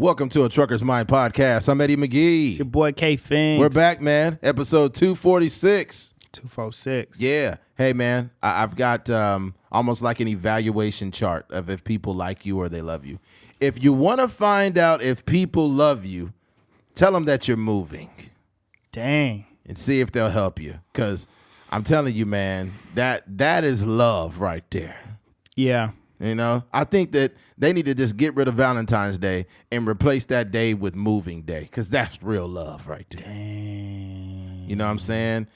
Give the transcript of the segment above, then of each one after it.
Welcome to a Trucker's Mind podcast. I'm Eddie McGee. It's your boy K Fins. We're back, man. Episode 246. 246. Yeah. Hey, man. I've got almost like an evaluation chart of if people like you or they love you. If you want to find out if people love you, tell them that you're moving. Dang. And see if they'll help you. Because I'm telling you, man, that is love right there. Yeah. You know, I think that they need to just get rid of Valentine's Day and replace that day with moving day, because that's real love right there. Dang. You know what I'm saying?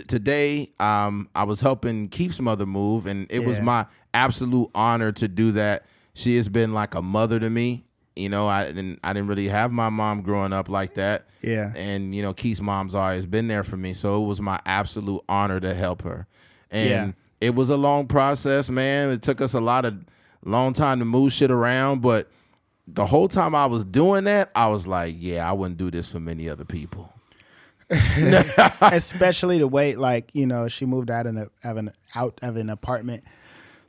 Today, I was helping Keith's mother move, and it was my absolute honor to do that. She has been like a mother to me. You know, I didn't really have my mom growing up like that. Yeah. And, you know, Keith's mom's always been there for me, so it was my absolute honor to help her. And it was a long process, man. It took us a long time to move shit around, but the whole time I was doing that, I was like, yeah, I wouldn't do this for many other people. Especially the way, like, you know, she moved out of an apartment.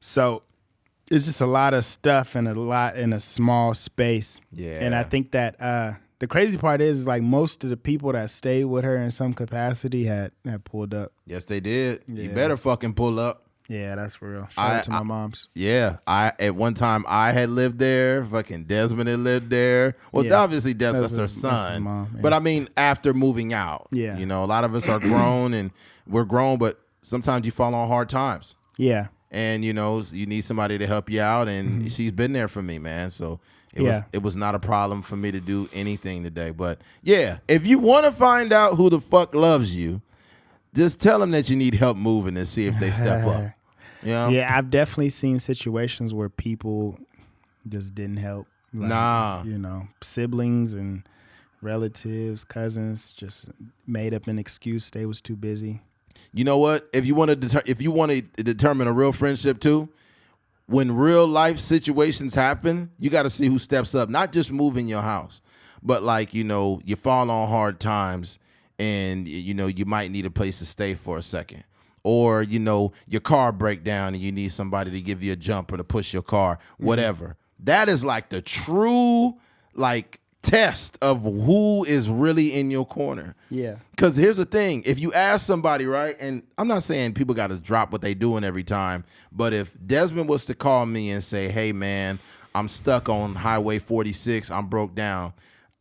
So it's just a lot of stuff and a lot in a small space. Yeah. And I think that the crazy part is like most of the people that stayed with her in some capacity had pulled up. Yes, they did. Yeah. You better fucking pull up. Yeah, that's real. Shout out to my moms. Yeah. At one time I had lived there. Fucking Desmond had lived there. Well, obviously Desmond's her son. Mom, yeah. But I mean, after moving out. Yeah. You know, a lot of us are grown and we're grown, but sometimes you fall on hard times. Yeah. And, you know, you need somebody to help you out. And she's been there for me, man. So it was not a problem for me to do anything today. But, yeah, if you want to find out who the fuck loves you, just tell them that you need help moving and see if they step up. You know? Yeah, I've definitely seen situations where people just didn't help. Like, you know, siblings and relatives, cousins just made up an excuse. They was too busy. You know what? If you want to determine a real friendship too, when real life situations happen, you got to see who steps up. Not just moving your house, but like, you know, you fall on hard times and, you know, you might need a place to stay for a second. Or, you know, your car break down and you need somebody to give you a jumper to push your car, whatever. That is like the true, like, test of who is really in your corner. Yeah. Because here's the thing. If you ask somebody, right, and I'm not saying people got to drop what they doing every time, but if Desmond was to call me and say, hey, man, I'm stuck on Highway 46, I'm broke down,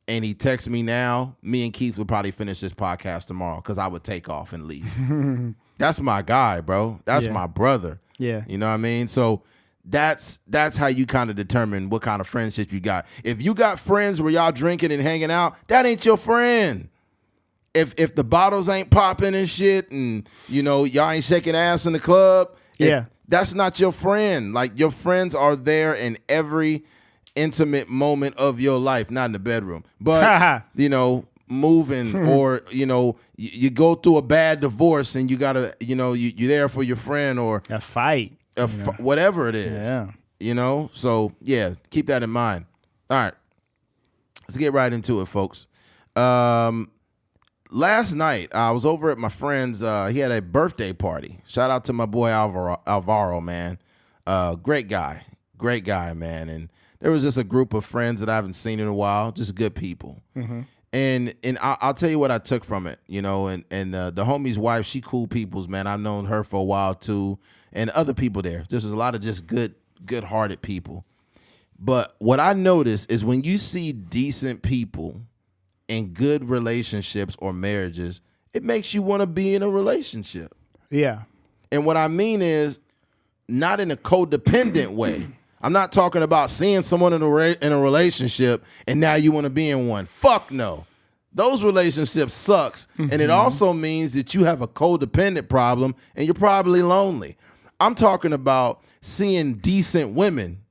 and he texts me now, me and Keith would probably finish this podcast tomorrow because I would take off and leave. That's my guy, bro. That's my brother. Yeah. You know what I mean? So that's how you kind of determine what kind of friendship you got. If you got friends where y'all drinking and hanging out, that ain't your friend. If the bottles ain't popping and shit and, you know, y'all ain't shaking ass in the club, that's not your friend. Like, your friends are there in every intimate moment of your life, not in the bedroom. But, you know, moving or, you know, you go through a bad divorce and you gotta, you know, you're there for your friend or a fight, whatever it is. Yeah. You know, so yeah, keep that in mind. All right, let's get right into it, folks. Last night I was over at my friend's. He had a birthday party. Shout out to my boy Alvaro, man. Great guy, man. And there was just a group of friends that I haven't seen in a while. Just good people. Mm-hmm. And I'll tell you what I took from it, you know, and the homie's wife, she cool peoples, man. I've known her for a while too, and other people there. There's a lot of just good-hearted people. But what I noticed is when you see decent people in good relationships or marriages, it makes you want to be in a relationship. Yeah. And what I mean is not in a codependent way. I'm not talking about seeing someone in a relationship and now you want to be in one. Fuck no. Those relationships sucks. Mm-hmm. And it also means that you have a codependent problem and you're probably lonely. I'm talking about seeing decent women,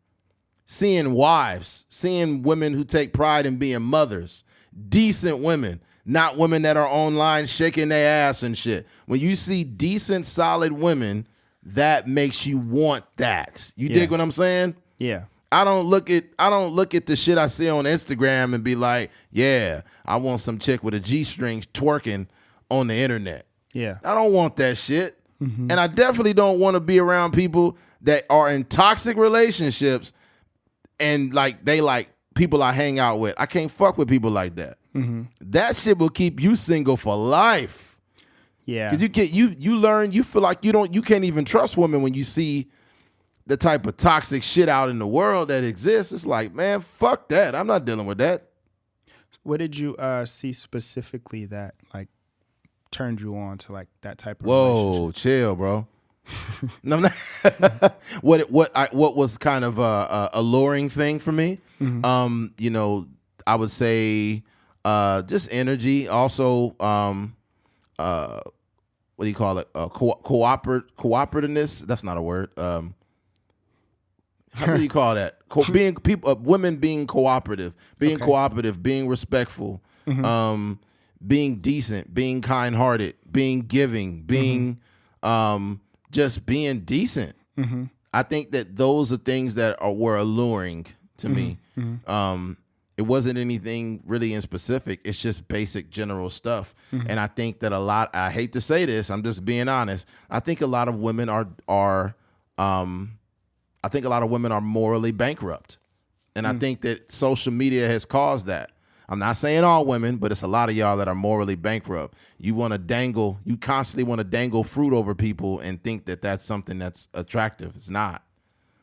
seeing wives, seeing women who take pride in being mothers, decent women, not women that are online shaking their ass and shit. When you see decent, solid women, that makes you want that. You dig what I'm saying? Yeah. I don't look at the shit I see on Instagram and be like, yeah, I want some chick with a G-string twerking on the internet. Yeah. I don't want that shit. Mm-hmm. And I definitely don't want to be around people that are in toxic relationships and like they like people I hang out with. I can't fuck with people like that. That shit will keep you single for life. Yeah. Because you learn, you feel like you can't even trust women when you see the type of toxic shit out in the world that exists. It's like, man, fuck that. I'm not dealing with that. What did you see specifically that like turned you on to like that type of Whoa, chill, bro. No, what was kind of a alluring thing for me? You know, I would say just energy. Also, what do you call it? Cooperativeness. That's not a word. How do you call that? Women being cooperative, being respectful, being decent, being kind-hearted, being giving, being just being decent. I think that those are things that were alluring to me. It wasn't anything really in specific. It's just basic general stuff. And I think that I hate to say this, I'm just being honest. I think a lot of women are morally bankrupt. And I think that social media has caused that. I'm not saying all women, but it's a lot of y'all that are morally bankrupt. You constantly want to dangle fruit over people and think that that's something that's attractive. It's not.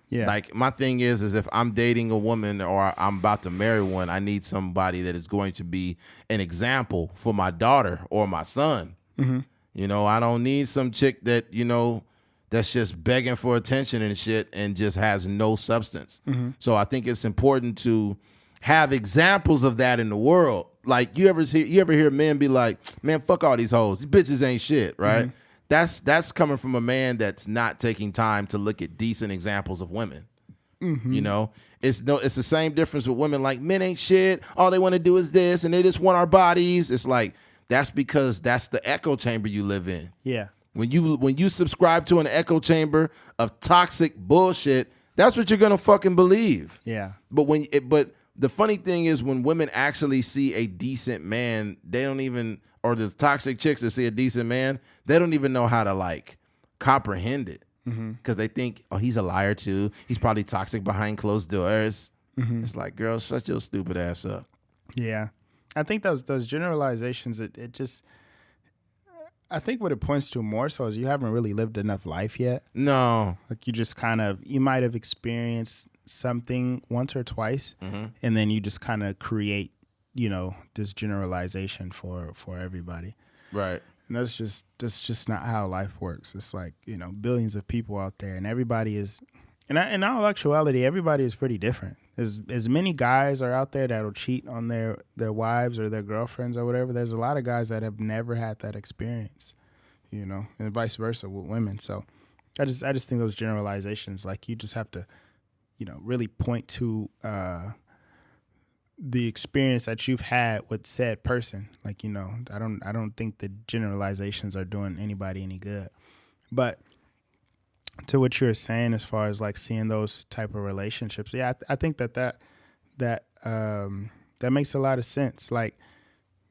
Yeah. Like my thing is if I'm dating a woman or I'm about to marry one, I need somebody that is going to be an example for my daughter or my son. You know, I don't need some chick that, you know, that's just begging for attention and shit and just has no substance. So I think it's important to have examples of that in the world. Like you ever hear men be like, man, fuck all these hoes. These bitches ain't shit, right? That's coming from a man that's not taking time to look at decent examples of women. You know, it's the same difference with women. Like men ain't shit. All they want to do is this, and they just want our bodies. It's like that's because that's the echo chamber you live in. Yeah. When you subscribe to an echo chamber of toxic bullshit, that's what you're gonna fucking believe. Yeah. But the funny thing is when women actually see a decent man, they don't even, or the toxic chicks that see a decent man, they don't even know how to like comprehend it. Because they think, oh, he's a liar too. He's probably toxic behind closed doors. It's like, girl, shut your stupid ass up. Yeah. I think those generalizations, it just, I think what it points to more so is you haven't really lived enough life yet. No. Like you just you might have experienced something once or twice, and then you just kind of create, you know, this generalization for everybody. Right. And that's just not how life works. It's like, you know, billions of people out there, and everybody is, in all actuality, everybody is pretty different. As many guys are out there that'll cheat on their wives or their girlfriends or whatever. There's a lot of guys that have never had that experience, you know, and vice versa with women. So I just think those generalizations, like you just have to, you know, really point to the experience that you've had with said person. Like, you know, I don't think the generalizations are doing anybody any good. But to what you were saying, as far as like seeing those type of relationships, yeah, I think that makes a lot of sense. Like,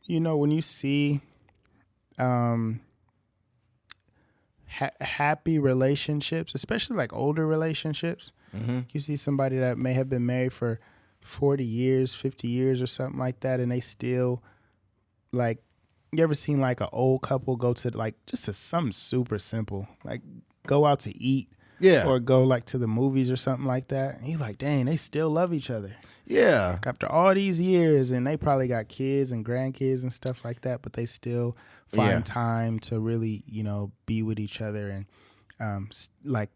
you know, when you see happy relationships, especially like older relationships, you see somebody that may have been married for 40 years, 50 years or something like that, and they still, like, you ever seen like an old couple go to like just to something super simple, like go out to eat, or go like to the movies or something like that, and you're like, dang, they still love each other. Yeah. After all these years, and they probably got kids and grandkids and stuff like that, but they still find time to really, you know, be with each other, and the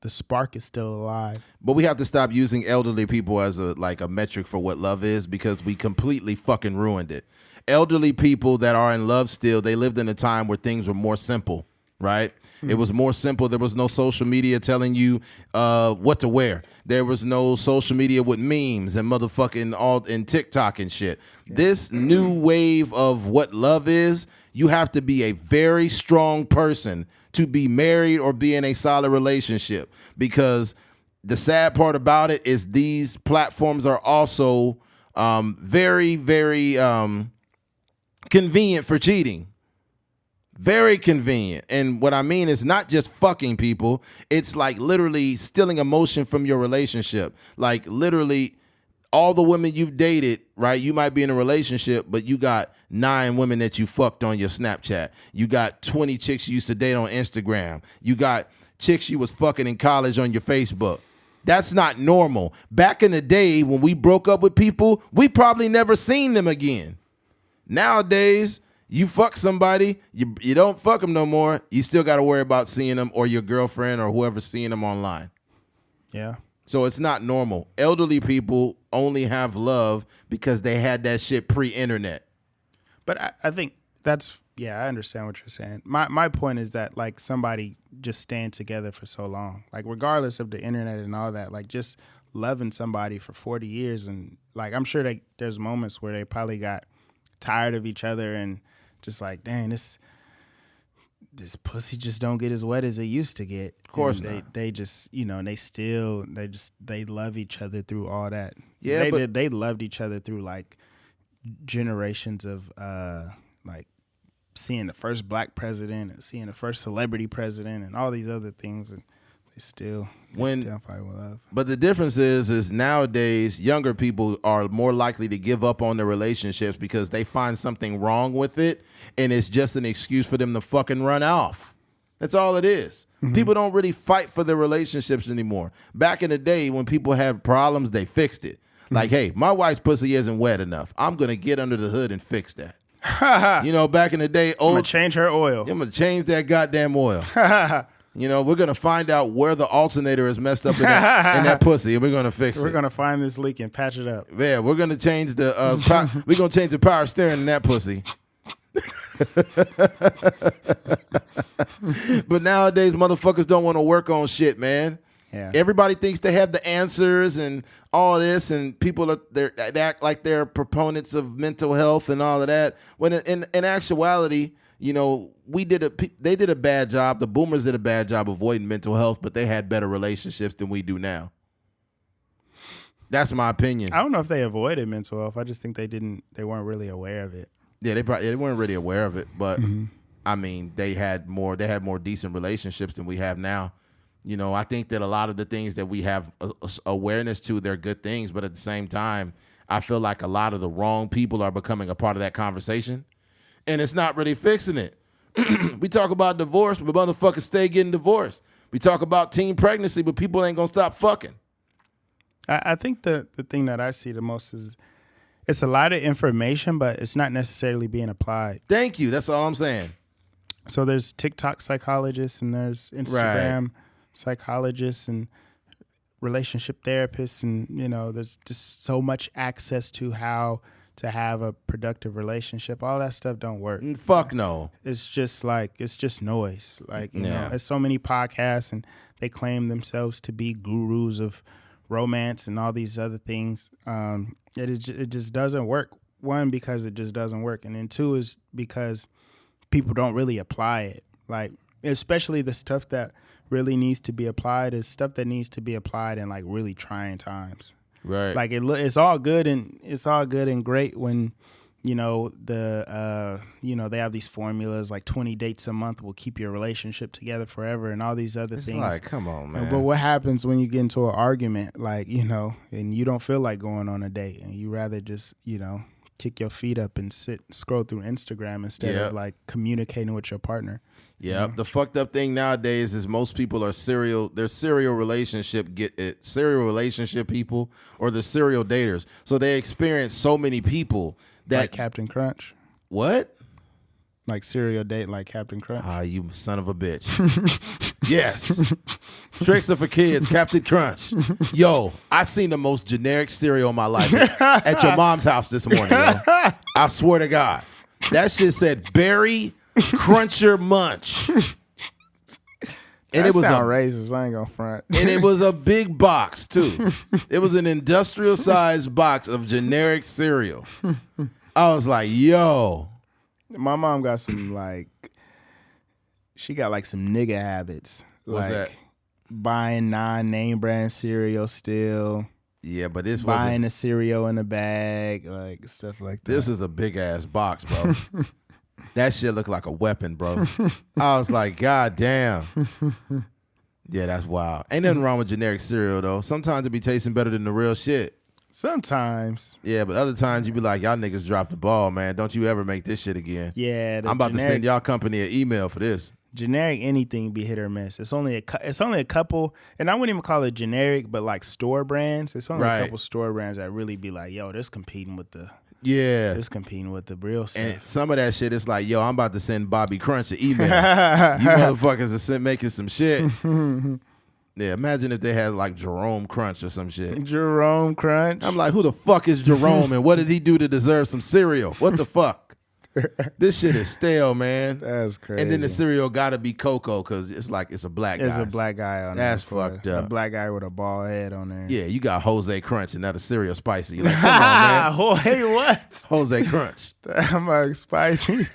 spark is still alive. But we have to stop using elderly people as a metric for what love is, because we completely fucking ruined it. Elderly people that are in love still, they lived in a time where things were more simple, right? It was more simple. There was no social media telling you what to wear. There was no social media with memes and motherfucking all in TikTok and shit. Yeah. This new wave of what love is, you have to be a very strong person to be married or be in a solid relationship. Because the sad part about it is these platforms are also very, very convenient for cheating. Very convenient. And what I mean is not just fucking people. It's like literally stealing emotion from your relationship. Like literally all the women you've dated, right? You might be in a relationship, but you got 9 women that you fucked on your Snapchat. You got 20 chicks you used to date on Instagram. You got chicks you was fucking in college on your Facebook. That's not normal. Back in the day when we broke up with people, we probably never seen them again. Nowadays, you fuck somebody, you don't fuck them no more. You still got to worry about seeing them or your girlfriend or whoever's seeing them online. Yeah. So it's not normal. Elderly people only have love because they had that shit pre-internet. But I think that's, I understand what you're saying. My point is that, like, somebody just staying together for so long, like, regardless of the internet and all that, like, just loving somebody for 40 years. And, like, I'm sure there's moments where they probably got tired of each other and just like, dang, this pussy just don't get as wet as it used to get. Of course not. They just, they love each other through all that. Yeah, they loved each other through, like, generations of like seeing the first black president and seeing the first celebrity president and all these other things, and they still fight with love. But the difference is nowadays younger people are more likely to give up on their relationships because they find something wrong with it, and it's just an excuse for them to fucking run off. That's all it is. Mm-hmm. People don't really fight for their relationships anymore. Back in the day when people had problems, they fixed it. Like, hey, my wife's pussy isn't wet enough. I'm going to get under the hood and fix that. Back in the day, I'm going to change her oil. I'm going to change that goddamn oil. We're going to find out where the alternator is messed up in that pussy, and we're going to fix it. We're going to find this leak and patch it up. Yeah, we're going to change the we're going to change the power steering in that pussy. But nowadays, motherfuckers don't want to work on shit, man. Yeah. Everybody thinks they have the answers and all this, and people they act like they're proponents of mental health and all of that. When in actuality, they did a bad job. The boomers did a bad job avoiding mental health, but they had better relationships than we do now. That's my opinion. I don't know if they avoided mental health. I just think they weren't really aware of it. Yeah, they weren't really aware of it, but I mean, they had more decent relationships than we have now. I think that a lot of the things that we have awareness to, they're good things, but at the same time, I feel like a lot of the wrong people are becoming a part of that conversation, and it's not really fixing it. We talk about divorce, but motherfuckers stay getting divorced. We talk about teen pregnancy, but people ain't gonna stop fucking. I think the thing that I see the most is it's a lot of information, but it's not necessarily being applied. Thank you. That's all I'm saying. So there's TikTok psychologists and there's Instagram psychologists and relationship therapists, and there's just so much access to how to have a productive relationship. All that stuff don't work. Fuck no. It's just noise. Like, there's so many podcasts and they claim themselves to be gurus of romance and all these other things. It just doesn't work. One, because it just doesn't work, and then two is because people don't really apply it. Like, especially the stuff that really needs to be applied is stuff that needs to be applied in, like, really trying times. Right. Like, it's all good and great when they have these formulas like 20 dates a month will keep your relationship together forever and all these other things. Like, come on, man. But what happens when you get into an argument, like, and you don't feel like going on a date and you rather just, kick your feet up and scroll through Instagram instead of, like, communicating with your partner. Yeah, the fucked up thing nowadays is most people are serial relationship people, or the serial daters. So they experience so many people that, like Captain Crunch. What? Like serial date, like Captain Crunch. Ah, you son of a bitch. Yes. Tricks are for kids, Captain Crunch. Yo, I seen the most generic cereal in my life at your mom's house this morning, yo. I swear to God. That shit said Berry Cruncher Munch. And it was racist. I ain't gonna front. And it was a big box too. It was an industrial sized box of generic cereal. I was like, yo. My mom got some, like, she got, like, some nigga habits. What's like, that? Buying non-name brand cereal still. Yeah, but this buying a cereal in a bag, like, stuff like that. This is a big ass box, bro. That shit looked like a weapon, bro. I was like, God damn. Yeah, that's wild. Ain't nothing wrong with generic cereal, though. Sometimes it be tasting better than the real shit. Sometimes. Yeah, but other times you be like, y'all niggas dropped the ball, man. Don't you ever make this shit again. Yeah. I'm about to send y'all company an email for this. Generic anything be hit or miss. It's only a couple, and I wouldn't even call it generic, but like store brands. It's only a couple store brands that really be like, yo, this competing with the real stuff. And some of that shit is like, yo, I'm about to send Bobby Crunch an email. You motherfuckers are making some shit. Yeah, imagine if they had like Jerome Crunch or some shit. Jerome Crunch. I'm like, who the fuck is Jerome and what did he do to deserve some cereal? What the fuck? This shit is stale, man. That's crazy. And then the cereal got to be cocoa because it's a black guy. There's a black guy on there. That's fucked up. A black guy with a bald head on there. Yeah, you got Jose Crunch and now the cereal spicy. You're like, come on, man. Hey, what? Jose Crunch. I'm like, spicy.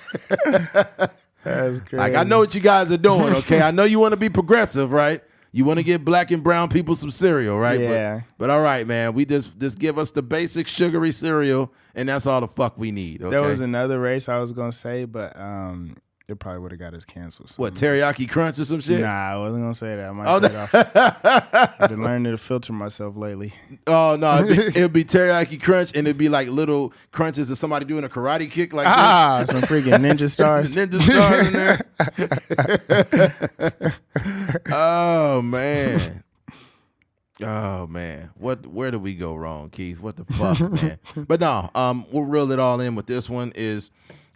That's crazy. Like, I know what you guys are doing, okay? I know you want to be progressive, right? You want to get black and brown people some cereal, right? Yeah. But all right, man. We just give us the basic sugary cereal, and that's all the fuck we need. Okay? There was another race I was gonna say, but it probably would have got us canceled. What, teriyaki crunch or some shit? Nah, I wasn't gonna say that. I might say it off. I've been learning to filter myself lately. Oh no, it'd be teriyaki crunch, and it'd be like little crunches of somebody doing a karate kick, like some freaking ninja stars, ninja stars in there. Oh man. Oh man, where did we go wrong, Keith? What the fuck, man? But no, we'll reel it all in with this one. Is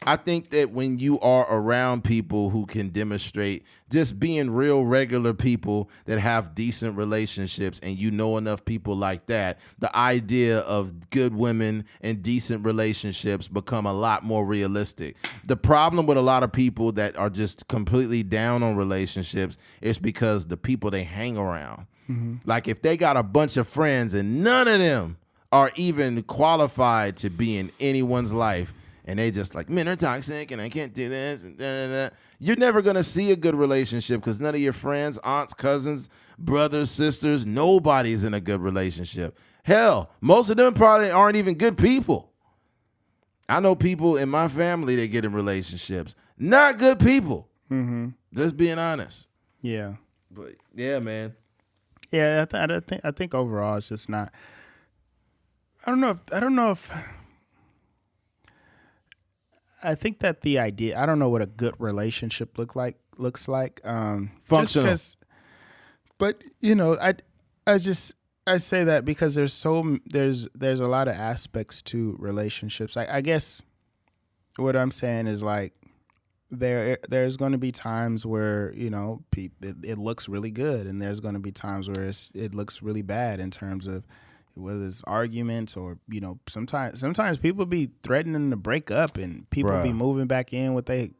I think that when you are around people who can demonstrate just being real regular people that have decent relationships, and you know enough people like that, the idea of good women and decent relationships become a lot more realistic. The problem with a lot of people that are just completely down on relationships is because the people they hang around. Mm-hmm. Like if they got a bunch of friends and none of them are even qualified to be in anyone's life, and they just like, men are toxic and I can't do this, and da-da-da. You're never going to see a good relationship because none of your friends, aunts, cousins, brothers, sisters, nobody's in a good relationship. Hell, most of them probably aren't even good people. I know people in my family that get in relationships. Not good people. Mm-hmm. Just being honest. Yeah. But yeah, man. Yeah, I think overall it's just not. I don't know if I think that the idea, I don't know what a good relationship looks like. Functional. But you know, I say that because there's a lot of aspects to relationships. I guess what I'm saying is like there's going to be times where, you know, it looks really good, and there's going to be times where it looks really bad in terms of whether it's arguments or, you know, sometimes people be threatening to break up, and people be moving back in with they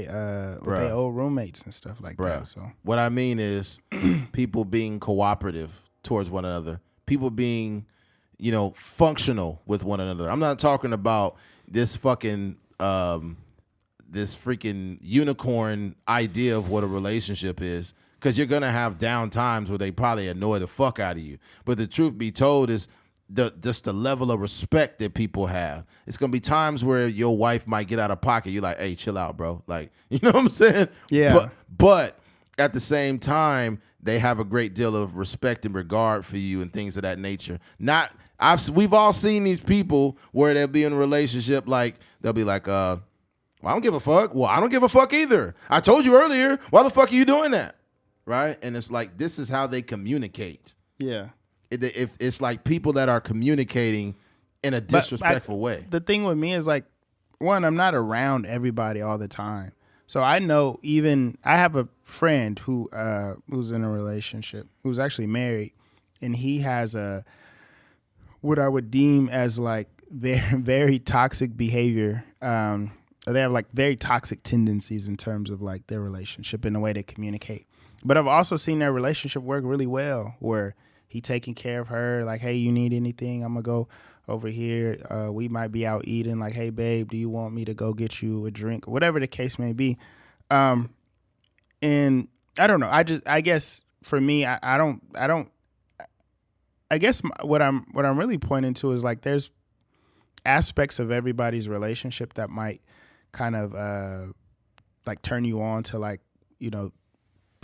old roommates and stuff like that. So what I mean is people being cooperative towards one another, people being, you know, functional with one another. I'm not talking about this fucking this freaking unicorn idea of what a relationship is. Because you're going to have down times where they probably annoy the fuck out of you. But the truth be told is just the level of respect that people have. It's going to be times where your wife might get out of pocket. You're like, hey, chill out, bro. Like, you know what I'm saying? Yeah. But at the same time, they have a great deal of respect and regard for you and things of that nature. We've all seen these people where they'll be in a relationship, like, they'll be like, well, I don't give a fuck. Well, I don't give a fuck either. I told you earlier. Why the fuck are you doing that? Right? And it's like, this is how they communicate. Yeah. If it's like people that are communicating in a disrespectful way. The thing with me is like, one, I'm not around everybody all the time. So I know I have a friend who's in a relationship, who's actually married, and he has what I would deem as like very, very toxic behavior. They have like very toxic tendencies in terms of like their relationship and the way they communicate. But I've also seen their relationship work really well, where he taking care of her, like, hey, you need anything? I'm going to go over here. We might be out eating, like, hey, babe, do you want me to go get you a drink? Whatever the case may be. And I don't know. I guess for me, I guess what I'm really pointing to is like there's aspects of everybody's relationship that might kind of like turn you on to like, you know,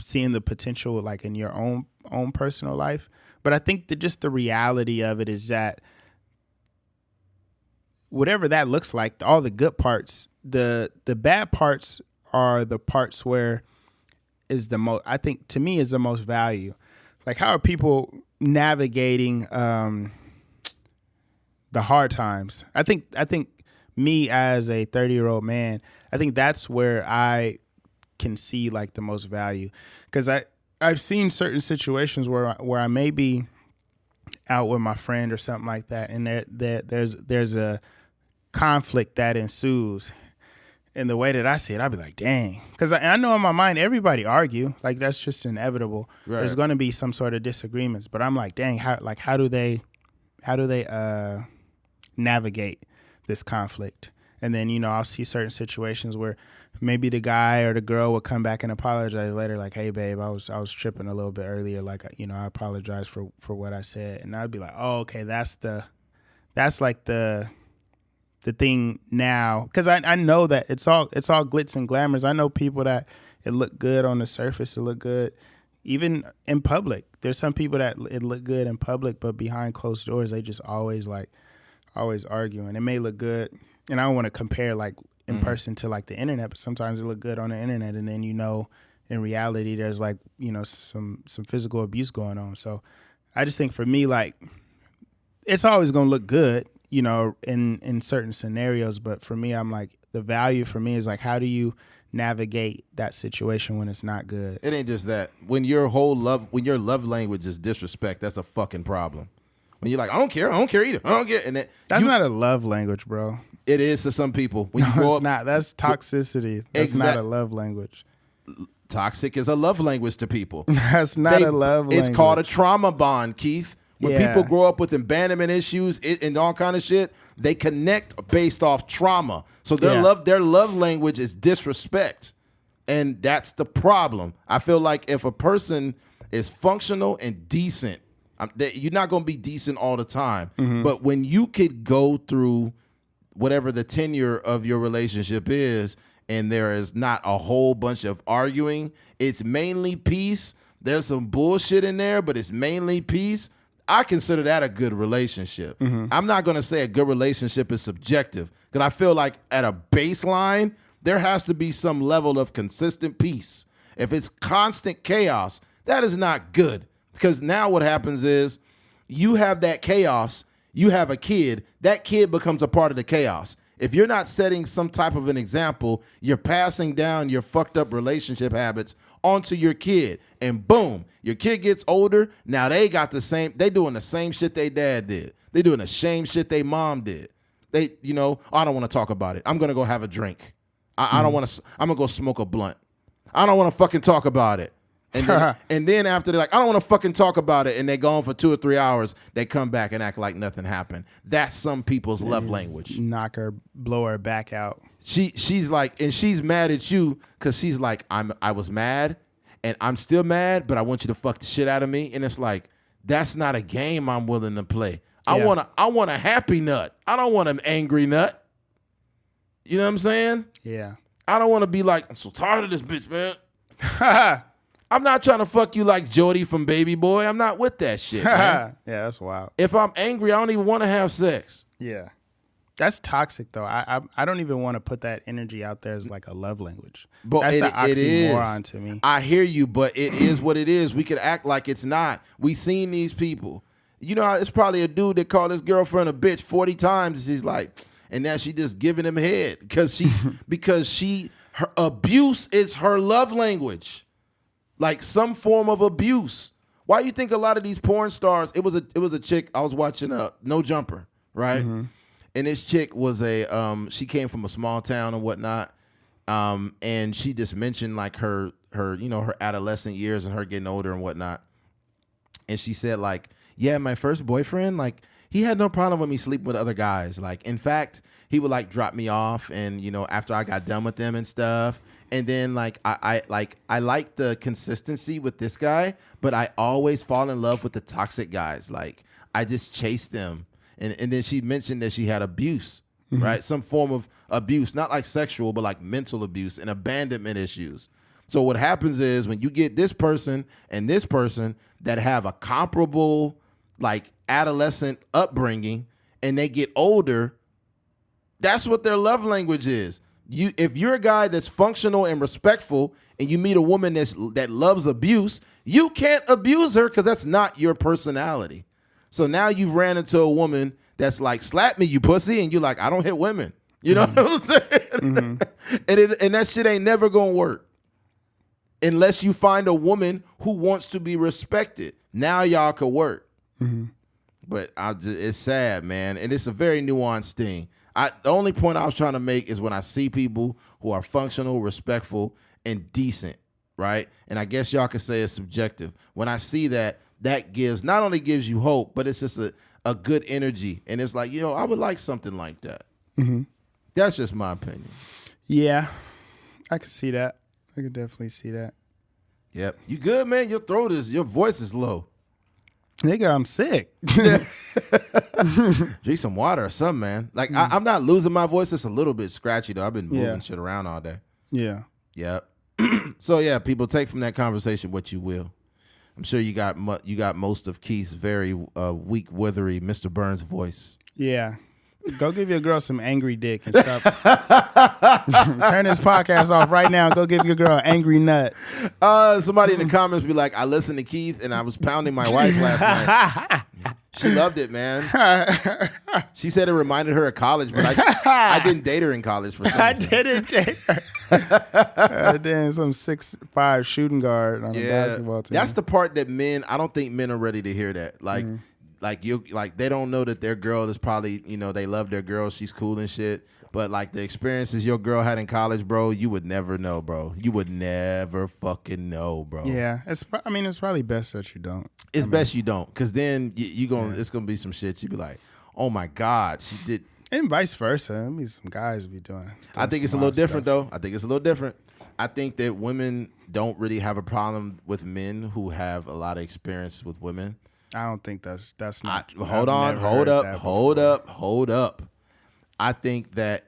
seeing the potential like in your own personal life. But I think that just the reality of it is that whatever that looks like, all the good parts, the bad parts are the parts where is the most, I think to me is the most value. Like how are people navigating the hard times? I think me as a 30-year-old man, I think that's where I can see like the most value. Cause I've seen certain situations where I may be out with my friend or something like that. And there's a conflict that ensues. And the way that I see it, I'd be like, dang. Because I know in my mind, everybody argue. Like, that's just inevitable. Right. There's going to be some sort of disagreements. But I'm like, dang, how do they navigate this conflict? And then, you know, I'll see certain situations where maybe the guy or the girl will come back and apologize later. Like, hey, babe, I was tripping a little bit earlier. Like, you know, I apologize for what I said. And I'd be like, oh, okay, that's like the thing now, because I know that it's all glitz and glamours. I know people that it look good on the surface, it look good even in public. There's some people that it look good in public, but behind closed doors they just always arguing. It may look good, and I don't want to compare like in person to like the internet, but sometimes it look good on the internet, and then you know in reality there's like, you know, some physical abuse going on. So I just think for me, like, it's always gonna look good, you know, in certain scenarios. But for me, I'm like, the value for me is like, how do you navigate that situation when it's not good? It ain't just that. When your love language is disrespect, that's a fucking problem. When you're like, I don't care either. I don't care. And that's not a love language, bro. It is to some people. When you no, it's not. That's toxicity. That's not a love language. Toxic is a love language to people. That's not a love language. It's called a trauma bond, Keith. When people grow up with abandonment issues and all kind of shit, they connect based off trauma. So their love language is disrespect. And that's the problem. I feel like if a person is functional and decent, you're not going to be decent all the time. Mm-hmm. But when you could go through whatever the tenure of your relationship is, and there is not a whole bunch of arguing, it's mainly peace. There's some bullshit in there, but it's mainly peace. I consider that a good relationship. Mm-hmm. I'm not going to say a good relationship is subjective, because I feel like at a baseline, there has to be some level of consistent peace. If it's constant chaos, that is not good, because now what happens is you have that chaos, you have a kid, that kid becomes a part of the chaos. If you're not setting some type of an example, you're passing down your fucked up relationship habits onto your kid. And boom, your kid gets older. Now they doing the same shit they dad did. They doing the same shit they mom did. I don't want to talk about it. I'm going to go have a drink. I don't want to, I'm going to go smoke a blunt. I don't want to fucking talk about it. And then after they're like, I don't want to fucking talk about it, and they go on for 2 or 3 hours, they come back and act like nothing happened. That's some people's love language. Blow her back out. She's like, and she's mad at you because she's like, I was mad and I'm still mad, but I want you to fuck the shit out of me. And it's like, that's not a game I'm willing to play. I want a happy nut. I don't want an angry nut. You know what I'm saying? Yeah. I don't want to be like, I'm so tired of this bitch, man. I'm not trying to fuck you like Jody from Baby Boy. I'm not with that shit, man. Yeah, that's wild. If I'm angry, I don't even want to have sex. Yeah. That's toxic, though. I don't even want to put that energy out there as like a love language. But that's an oxymoron to me. I hear you, but it is what it is. We could act like it's not. We seen these people. You know, it's probably a dude that called his girlfriend a bitch 40 times. He's like, and now she just giving him head because her abuse is her love language. Like some form of abuse. Why you think a lot of these porn stars? It was a chick I was watching, No Jumper, right? Mm-hmm. And this chick was she came from a small town and whatnot, and she just mentioned like her adolescent years and her getting older and whatnot. And she said like, yeah, my first boyfriend, like he had no problem with me sleeping with other guys. Like in fact, he would like drop me off, and after I got done with them and stuff. And then like I like the consistency with this guy, but I always fall in love with the toxic guys. Like I just chase them. And then she mentioned that she had abuse, right? Some form of abuse, not like sexual, but like mental abuse and abandonment issues. So what happens is when you get this person and this person that have a comparable like adolescent upbringing and they get older, that's what their love language is. If you're a guy that's functional and respectful and you meet a woman that loves abuse, you can't abuse her because that's not your personality. So now you've ran into a woman that's like, slap me, you pussy, and you're like, I don't hit women. You know what I'm saying? And that shit ain't never gonna work unless you find a woman who wants to be respected. Now y'all could work. But it's sad, man, and it's a very nuanced thing. The only point I was trying to make is when I see people who are functional, respectful, and decent, right? And I guess y'all could say it's subjective. When I see that, that not only gives you hope, but it's just a good energy. And it's like, I would like something like that. That's just my opinion. Yeah, I could see that. I could definitely see that. Yep. You good, man? Your voice is low. Nigga, I'm sick. Drink some water or something, man. Like, I'm not losing my voice. It's a little bit scratchy, though. I've been moving shit around all day. Yeah. Yep. So, yeah, people, take from that conversation what you will. I'm sure you got most of Keith's very weak, withery Mr. Burns voice. Yeah. Go give your girl some angry dick and stop. Turn this podcast off right now and go give your girl an angry nut. Somebody in the comments be like, I listened to Keith and I was pounding my wife last night. She loved it, man. She said it reminded her of college, but I didn't date her in college for some reason. I didn't date her. Then some 6'5" shooting guard on a basketball team. That's the part that I don't think men are ready to hear that. Like they don't know that their girl is probably, they love their girl. She's cool and shit. But like the experiences your girl had in college, bro, you would never know, bro. You would never fucking know, bro. Yeah, it's probably best that you don't. It's best you don't, because then it's gonna be some shit. You be like, oh my God, she did. And vice versa. I mean, some guys be doing I think it's a little different though. I think it's a little different. I think that women don't really have a problem with men who have a lot of experience with women. I don't think that's not. Hold up. I think that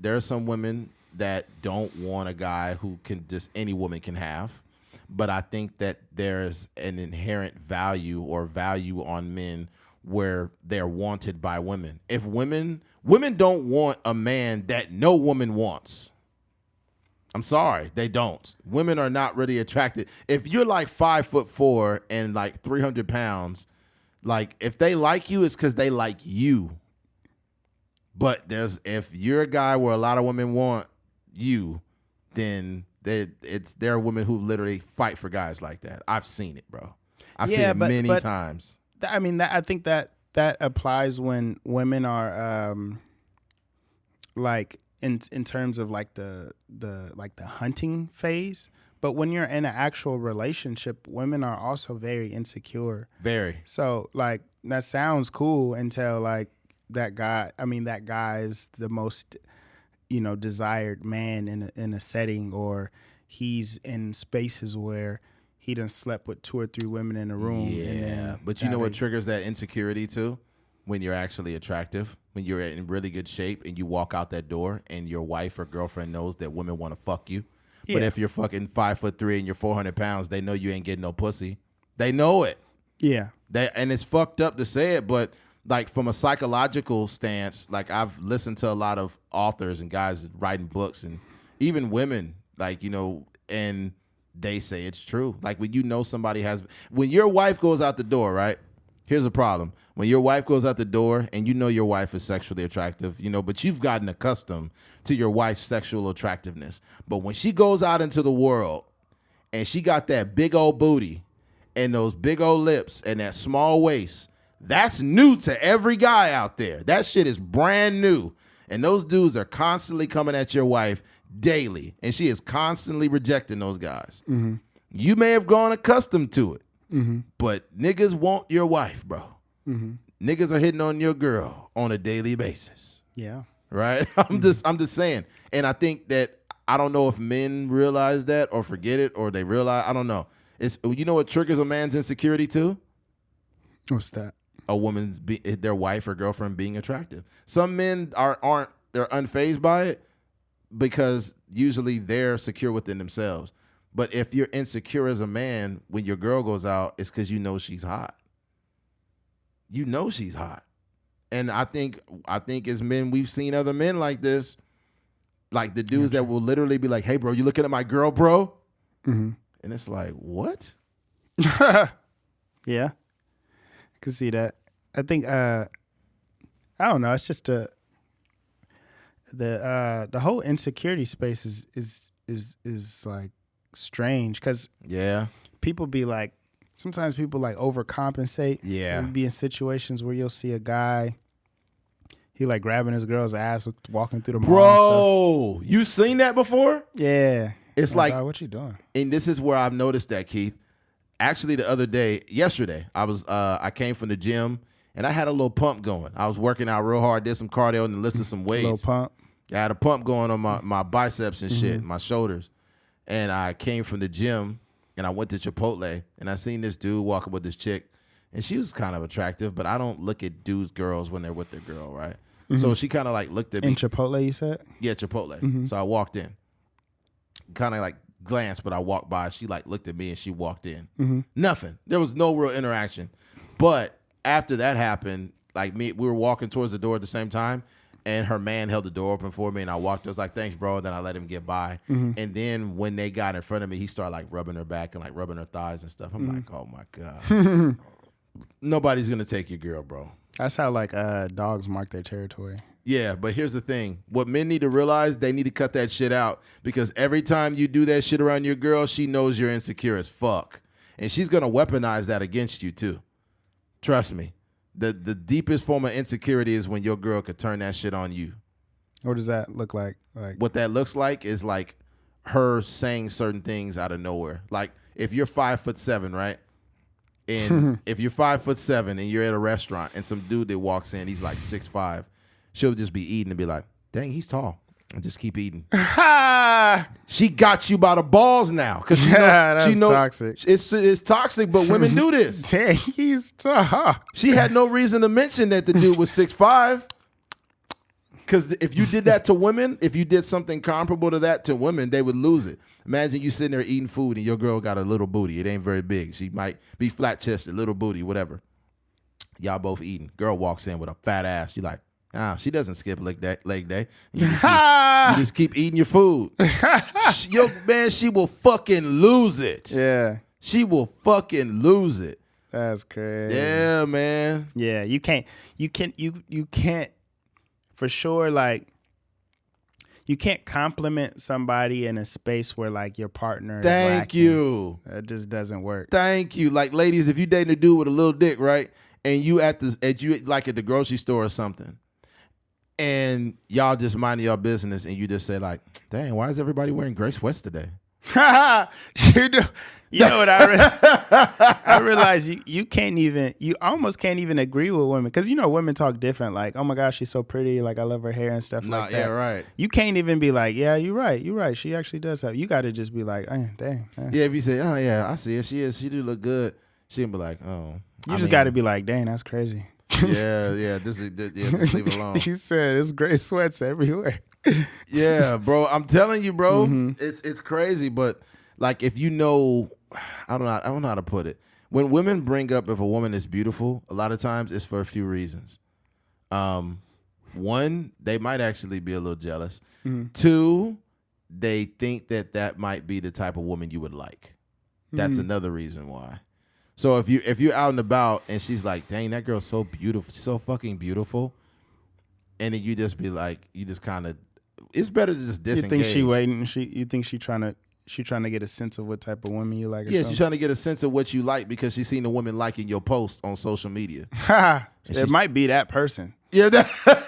there are some women that don't want a guy who can just any woman can have, but I think that there's an inherent value on men where they're wanted by women. If women don't want a man that no woman wants. I'm sorry, they don't. Women are not really attracted. If you're like 5'4" and like 300 pounds, like if they like you, it's because they like you. But if you're a guy where a lot of women want you, then there are women who literally fight for guys like that. I've seen it, bro. I've seen it many times. I mean, I think that applies when women are like. In terms of like the hunting phase, but when you're in an actual relationship, women are also very insecure. Very. So like that sounds cool until like that guy is the most desired man in a setting, or he's in spaces where he done slept with 2 or 3 women in a room. Yeah, but you know what triggers that insecurity too? When you're actually attractive. When you're in really good shape and you walk out that door and your wife or girlfriend knows that women want to fuck you. Yeah. But if you're fucking 5'3" and you're 400 pounds, they know you ain't getting no pussy. They know it. Yeah. And it's fucked up to say it, but like from a psychological stance, like I've listened to a lot of authors and guys writing books and even women, like, and they say it's true. Like when when your wife goes out the door, right? Here's the problem. When your wife goes out the door and your wife is sexually attractive, but you've gotten accustomed to your wife's sexual attractiveness. But when she goes out into the world and she got that big old booty and those big old lips and that small waist, that's new to every guy out there. That shit is brand new. And those dudes are constantly coming at your wife daily. And she is constantly rejecting those guys. Mm-hmm. You may have grown accustomed to it. Mm-hmm. But niggas want your wife, bro. Mm-hmm. Niggas are hitting on your girl on a daily basis. Yeah. Right? I'm just saying. And I think that, I don't know if men realize that or forget it or they realize, I don't know. You know what triggers a man's insecurity too? What's that? A woman's their wife or girlfriend being attractive. Some men they're unfazed by it, because usually they're secure within themselves. But if you're insecure as a man, when your girl goes out, it's because you know she's hot. You know she's hot. And I think as men, we've seen other men like this, like the dudes that will literally be like, hey, bro, you looking at my girl, bro? Mm-hmm. And it's like, what? Yeah. I can see that. I think, I don't know. It's just the whole insecurity space is like strange because people be like, sometimes people like overcompensate. Yeah. You'll be in situations where you'll see a guy, he like grabbing his girl's ass, walking through the mall. Bro, you seen that before? Yeah. It's like, what you doing? And this is where I've noticed that, Keith. Actually, yesterday, I came from the gym and I had a little pump going. I was working out real hard, did some cardio and lifted some weights. A little pump. I had a pump going on my biceps and shit, my shoulders. And I came from the gym and I went to Chipotle and I seen this dude walking with this chick. And she was kind of attractive, but I don't look at dudes, girls when they're with their girl, right? Mm-hmm. So she kind of like looked at me. In Chipotle, you said? Yeah, Chipotle. Mm-hmm. So I walked in. Kind of like glanced, but I walked by. She like looked at me and she walked in. Mm-hmm. Nothing. There was no real interaction. But after that happened, like we were walking towards the door at the same time, and her man held the door open for me, and I walked. I was like, "Thanks, bro." And then I let him get by. Mm-hmm. And then when they got in front of me, he started like rubbing her back and like rubbing her thighs and stuff. I'm like, "Oh my god, nobody's gonna take your girl, bro." That's how like dogs mark their territory. Yeah, but here's the thing. What men need to realize, they need to cut that shit out because every time you do that shit around your girl, she knows you're insecure as fuck. And she's going to weaponize that against you too. Trust me. The deepest form of insecurity is when your girl could turn that shit on you. What does that look like? What that looks like is like her saying certain things out of nowhere. Like if you're 5'7", right? And if you're 5'7" and you're at a restaurant and some dude that walks in, he's like 6'5", she'll just be eating and be like, dang, he's tall. And just keep eating. She got you by the balls now. Because she knows toxic. It's toxic, but women do this. Dang, he's tall. She had no reason to mention that the dude was 6'5". Because if you did that to women, if you did something comparable to that to women, they would lose it. Imagine you sitting there eating food and your girl got a little booty. It ain't very big. She might be flat-chested, little booty, whatever. Y'all both eating. Girl walks in with a fat ass. You like, she doesn't skip leg day. You just keep eating your food. She will fucking lose it. Yeah. She will fucking lose it. That's crazy. Yeah, man. Yeah, you can't for sure, like, you can't compliment somebody in a space where like your partner is lacking. Thank you. It just doesn't work. Thank you. Like, ladies, if you dating a dude with a little dick, right? And you at the grocery store or something, and y'all just minding your business, and you just say like, "Dang, why is everybody wearing gray sweats today?" You know what I realize you almost can't even agree with women because women talk different. Like, oh my gosh, she's so pretty. Like, I love her hair and stuff like that. Yeah, right. You can't even be like, yeah, you're right. She actually does have. You got to just be like, dang. Yeah, if you say, oh yeah, I see it. She do look good. She can be like, oh. You just got to be like, dang, that's crazy. Yeah. Just leave it alone. She said, "It's gray sweats everywhere." Yeah, bro. I'm telling you, bro. Mm-hmm. It's crazy, but like if I don't know how to put it. When women bring up if a woman is beautiful, a lot of times it's for a few reasons. One, they might actually be a little jealous. Mm-hmm. Two, they think that might be the type of woman you would like. That's another reason why. So if you're out and about and she's like, dang, that girl's so beautiful, so fucking beautiful, and then you just be like, you just kind of, it's better to just disengage. You think she waiting? You think she trying to get a sense of what type of woman you like? Yeah, she's trying to get a sense of what you like because she's seen the woman liking your posts on social media. It might be that person. Yeah.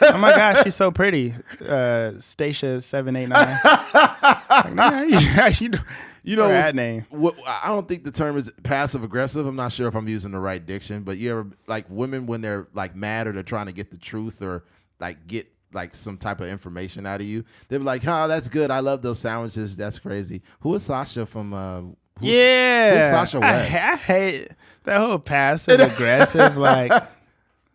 Oh my gosh, she's so pretty. Stacia 789. Like, you know that name. I don't think the term is passive aggressive. I'm not sure if I'm using the right diction, but you ever like women when they're like mad or they're trying to get the truth or like get like some type of information out of you, they're like, "Oh, that's good. I love those sandwiches. That's crazy." Who is Sasha from? Who's Sasha West? I hate that whole passive aggressive like.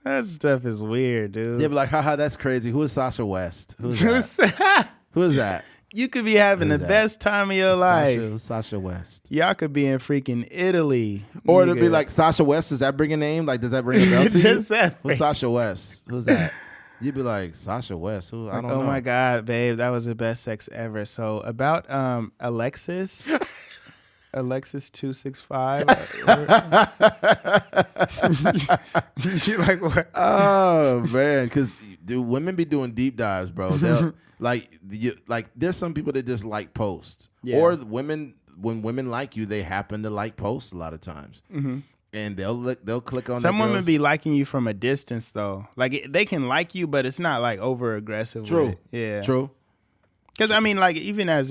That stuff is weird, dude. They'd be like, haha, that's crazy. Who is Sasha West? Who is that? Who is that? You could be having the best time of your life. Sasha West. Y'all could be in freaking Italy. Or it'll be like Sasha West. Does that bring a name? Like, does that ring a bell to you? Who's Sasha West? Who's that? You'd be like, Sasha West? Who? I don't know. Oh my God, babe. That was the best sex ever. So about Alexis. Alexis 265. She like what? Oh man, because dude, women be doing deep dives, bro. They'll like there's some people that just like posts, or women when women like you, they happen to like posts a lot of times, and they'll click on. Some women be liking you from a distance though. Like they can like you, but it's not like over aggressive. True. Yeah. True. Because I mean, like even as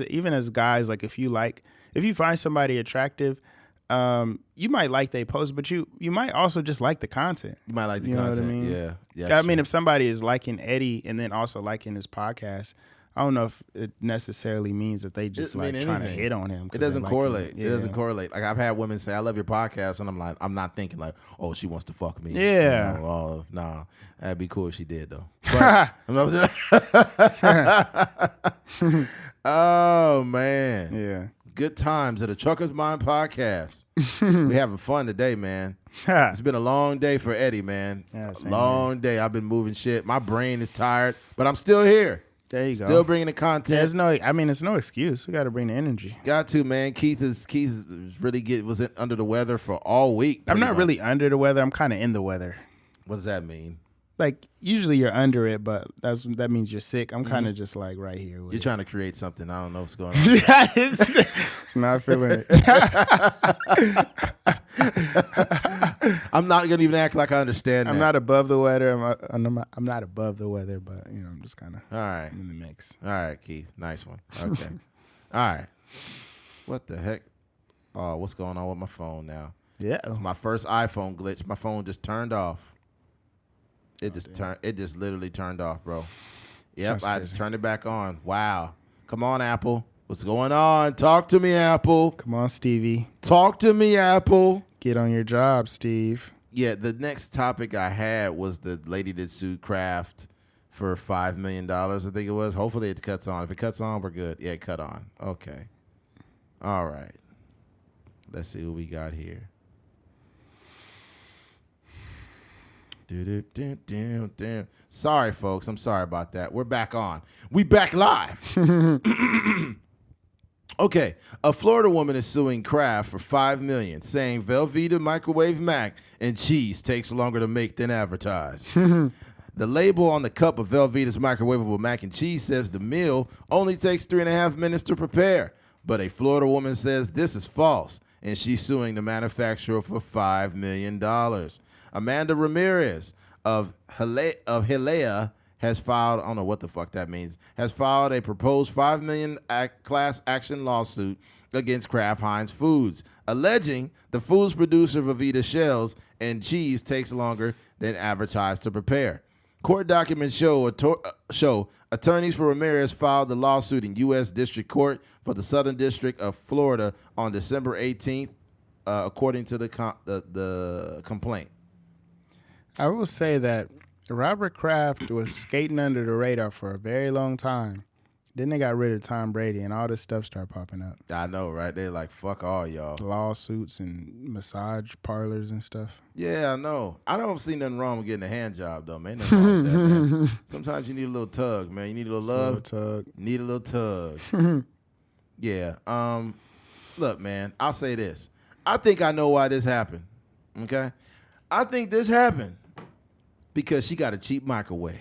guys, like if you find somebody attractive, you might like they post, but you might also just like the content. You might like the content. Know what I mean? Yeah. I mean, if somebody is liking Eddie and then also liking his podcast, I don't know if it necessarily means that they just like trying to hit on him. It doesn't correlate. It doesn't correlate. Like I've had women say, "I love your podcast," and I'm like, I'm not thinking like, "Oh, she wants to fuck me." Yeah. You know, oh no, that'd be cool if she did though. But, oh man. Yeah. Good times at a Trucker's Mind podcast. We having fun today, man. It's been a long day for Eddie, man. Yeah, a long day. I've been moving shit. My brain is tired, but I'm still here. There you go. Still bringing the content. It's no excuse. We got to bring the energy. Got to, man. Keith was really was under the weather for all week. I'm not really under the weather. I'm kind of in the weather. What does that mean? Like usually you're under it, but that means you're sick. I'm kind of just like right here. You're trying to create something. I don't know what's going on. It's not feeling it. I'm not gonna even act like I understand. I'm not above the weather. I'm not above the weather, but I'm just kind of all right in the mix. All right, Keith. Nice one. Okay. All right. What the heck? Oh, what's going on with my phone now? Yeah. It's my first iPhone glitch. My phone just turned off. It just literally turned off, bro. Yep, I just turned it back on. Wow. Come on, Apple. What's going on? Talk to me, Apple. Come on, Stevie. Talk to me, Apple. Get on your job, Steve. Yeah, the next topic I had was the lady that sued Kraft for $5 million, I think it was. Hopefully it cuts on. If it cuts on, we're good. Yeah, it cut on. Okay. All right. Let's see what we got here. Sorry, folks. I'm sorry about that. We're back on. We back live. Okay. A Florida woman is suing Kraft for $5 million, saying Velveeta microwave mac and cheese takes longer to make than advertised. The label on the cup of Velveeta's microwavable mac and cheese says the meal only takes 3.5 minutes to prepare, but a Florida woman says this is false, and she's suing the manufacturer for $5 million. Amanda Ramirez of Hialeah has filed, I don't know what the fuck that means, has filed a proposed $5 million class action lawsuit against Kraft Heinz Foods, alleging the food's producer Velveeta shells and cheese takes longer than advertised to prepare. Court documents show attorneys for Ramirez filed the lawsuit in U.S. District Court for the Southern District of Florida on December 18th, according to the complaint. I will say that Robert Kraft was skating under the radar for a very long time. Then they got rid of Tom Brady and all this stuff started popping up. I know, right? They're like, fuck all y'all. Lawsuits and massage parlors and stuff. Yeah, I know. I don't see nothing wrong with getting a hand job, though, man. Nothing wrong with that, man. Sometimes you need a little tug, man. You need a little love. A little tug. Need a little tug. Yeah. Look, man, I'll say this. I think I know why this happened, okay? I think this happened because she got a cheap microwave.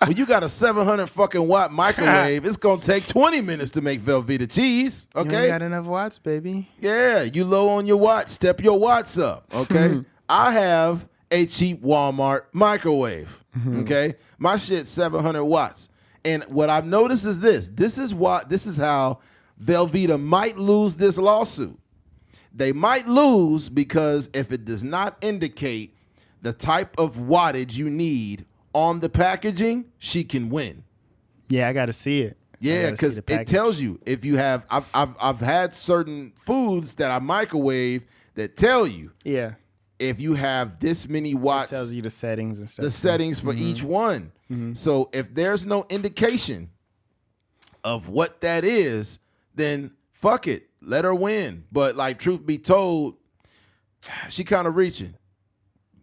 When you got a 700 fucking watt microwave, it's gonna take 20 minutes to make Velveeta cheese. Okay, you ain't got enough watts, baby. Yeah, you low on your watts. Step your watts up. Okay, I have a cheap Walmart microwave. Okay, my shit's 700 watts. And what I've noticed is this. This is how Velveeta might lose this lawsuit. They might lose because if it does not indicate the type of wattage you need on the packaging, she can win. Yeah, I got to see it. Yeah, because it tells you if you have. I've had certain foods that I microwave that tell you. Yeah. If you have this many watts, it tells you the settings and stuff. The settings for each one. So if there's no indication of what that is, then fuck it. Let her win. But like, truth be told, she kind of reaching.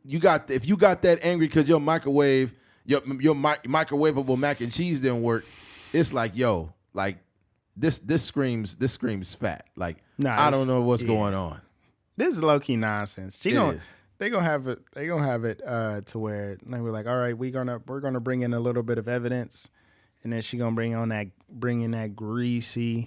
If you got that angry because your microwavable mac and cheese didn't work, it's like, yo, like this screams fat. Like, I don't know what's going on. This is low key nonsense. They gonna have it to where they were like, all right, we're gonna bring in a little bit of evidence, and then she gonna bring in that greasy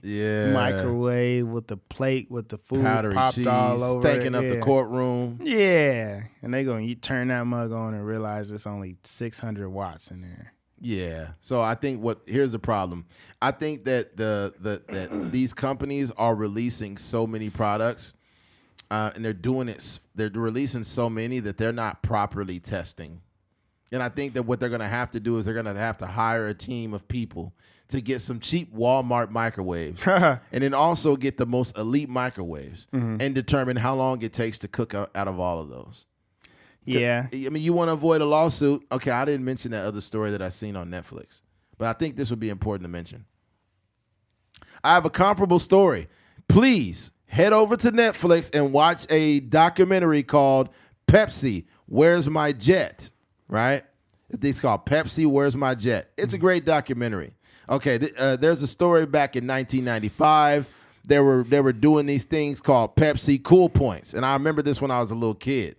microwave with the plate with the food powdery popped cheese, all over stinking up the courtroom. Yeah, and they gonna turn that mug on and realize it's only 600 watts in there. Yeah. So I think here's the problem. I think that that these companies are releasing so many products, and they're releasing so many that they're not properly testing. And I think that what they're going to have to do is they're going to have to hire a team of people to get some cheap Walmart microwaves and then also get the most elite microwaves and determine how long it takes to cook out of all of those. Yeah. I mean, you want to avoid a lawsuit. Okay, I didn't mention that other story that I seen on Netflix, but I think this would be important to mention. I have a comparable story. Please head over to Netflix and watch a documentary called Pepsi, Where's My Jet? Right? It's called Pepsi, Where's My Jet? It's a great documentary. Okay, there's a story back in 1995. They were doing these things called Pepsi Cool Points, and I remember this when I was a little kid.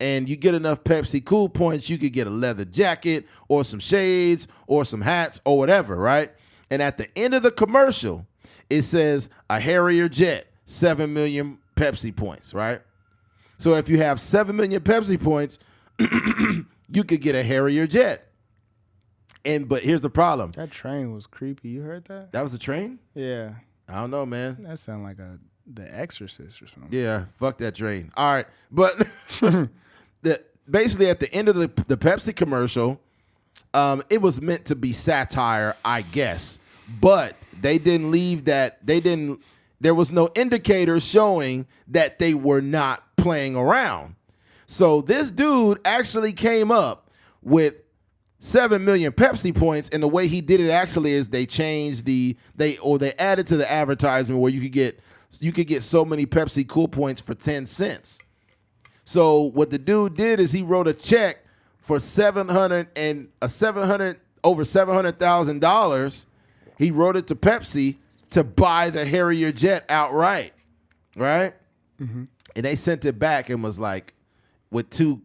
And you get enough Pepsi Cool Points, you could get a leather jacket or some shades or some hats or whatever, right? And at the end of the commercial, it says a Harrier jet, 7 million Pepsi points, right? So if you have 7 million Pepsi points, you could get a Harrier jet. But here's the problem. That train was creepy. You heard that? That was the train? Yeah. I don't know, man. That sounded like The Exorcist or something. Yeah, fuck that train. All right. But basically at the end of the Pepsi commercial, it was meant to be satire, I guess. But they didn't leave that. There was no indicator showing that they were not playing around. So this dude actually came up with 7 million Pepsi points, and the way he did it actually is they changed they added to the advertisement where you could get so many Pepsi Cool Points for 10 cents. So what the dude did is he wrote a check for over $700,000. He wrote it to Pepsi to buy the Harrier jet outright, right? Mm-hmm. And they sent it back and was like, with two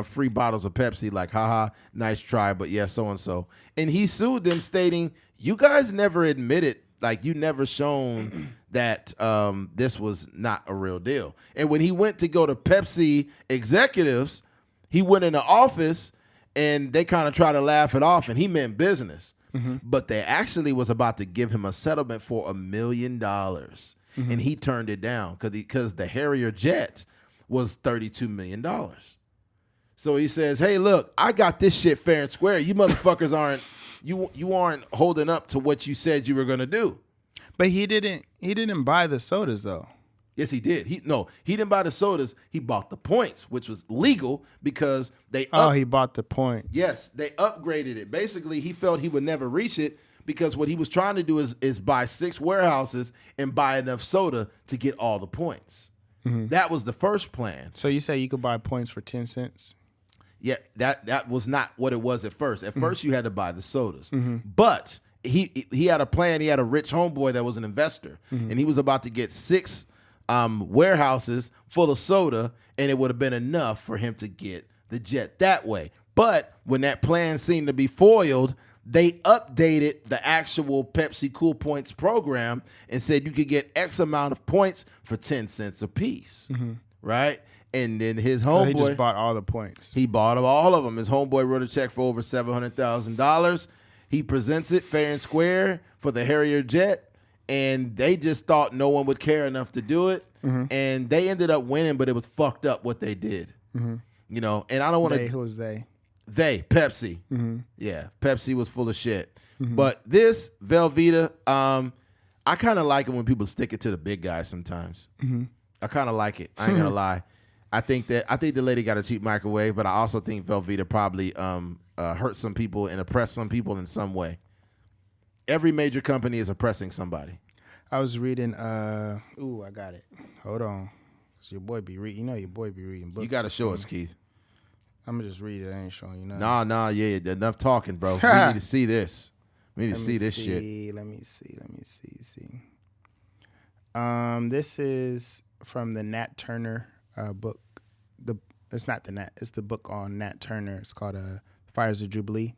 free bottles of Pepsi, like, haha, nice try, but yeah, so-and-so. And he sued them stating, you guys never admitted, like, you never shown that this was not a real deal. And when he went to go to Pepsi executives, he went in the office and they kind of tried to laugh it off, and he meant business. Mm-hmm. But they actually was about to give him a settlement for $1 million. Mm-hmm. And he turned it down because the Harrier jet was $32 million. So he says, hey, look, I got this shit fair and square. You motherfuckers aren't holding up to what you said you were going to do. But he didn't buy the sodas though. Yes, he did. He didn't buy the sodas. He bought the points, which was legal because he bought the points. Yes, they upgraded it. Basically, he felt he would never reach it because what he was trying to do is buy 6 warehouses and buy enough soda to get all the points. Mm-hmm. That was the first plan. So you say you could buy points for 10 cents? Yeah, that was not what it was at first. At first, you had to buy the sodas. Mm-hmm. But he had a plan. He had a rich homeboy that was an investor, and he was about to get 6 warehouses full of soda, and it would have been enough for him to get the jet that way. But when that plan seemed to be foiled, they updated the actual Pepsi Cool Points program and said you could get X amount of points for 10 cents a piece, right? And then his homeboy... he just bought all the points. He bought all of them. His homeboy wrote a check for over $700,000. He presents it fair and square for the Harrier jet, and they just thought no one would care enough to do it, and they ended up winning, but it was fucked up what they did. You know, and I don't want to... Who was they? They, Pepsi. Yeah, Pepsi was full of shit. But this, Velveeta, I kind of like it when people stick it to the big guys sometimes. I kind of like it. I ain't gonna lie. I think the lady got a cheap microwave, but I also think Velveeta probably hurt some people and oppressed some people in some way. every major company is oppressing somebody. I was reading. I got it. Hold on. So your boy be reading. You know your boy be reading books. You got to show us, Keith. I'm gonna just read it. I ain't showing you nothing. Nah. Yeah, enough talking, bro. We need to see this. We need to see this shit. Let me see. This is from the Nat Turner book. It's not the Nat. It's the book on Nat Turner. It's called Fires of Jubilee.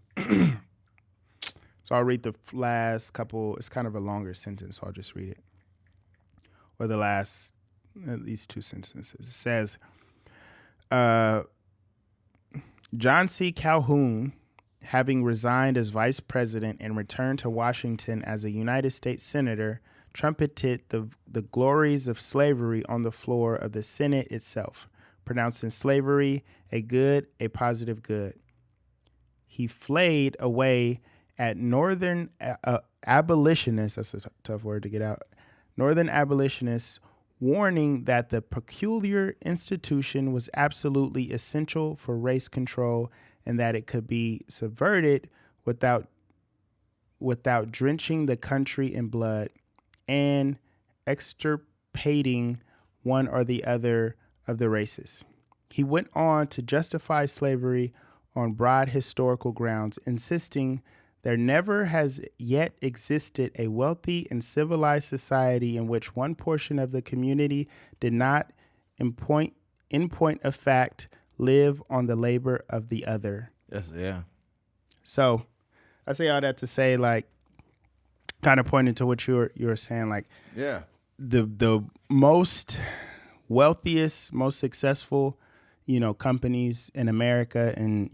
So I'll read the last couple. It's kind of a longer sentence, so I'll just read it. Or the last, at least 2 sentences. It says, John C. Calhoun, having resigned as vice president and returned to Washington as a United States senator, trumpeted the glories of slavery on the floor of the Senate itself, pronouncing slavery a positive good. He flayed away at Northern abolitionists, that's a tough word to get out, Northern abolitionists, warning that the peculiar institution was absolutely essential for race control and that it could be subverted without drenching the country in blood and extirpating one or the other of the races. He went on to justify slavery on broad historical grounds, insisting there never has yet existed a wealthy and civilized society in which one portion of the community did not, in point of fact, live on the labor of the other. Yes, yeah. So I say all that to say, like, kind of pointing to what you were saying, like, yeah, the most wealthiest, most successful, companies in America and,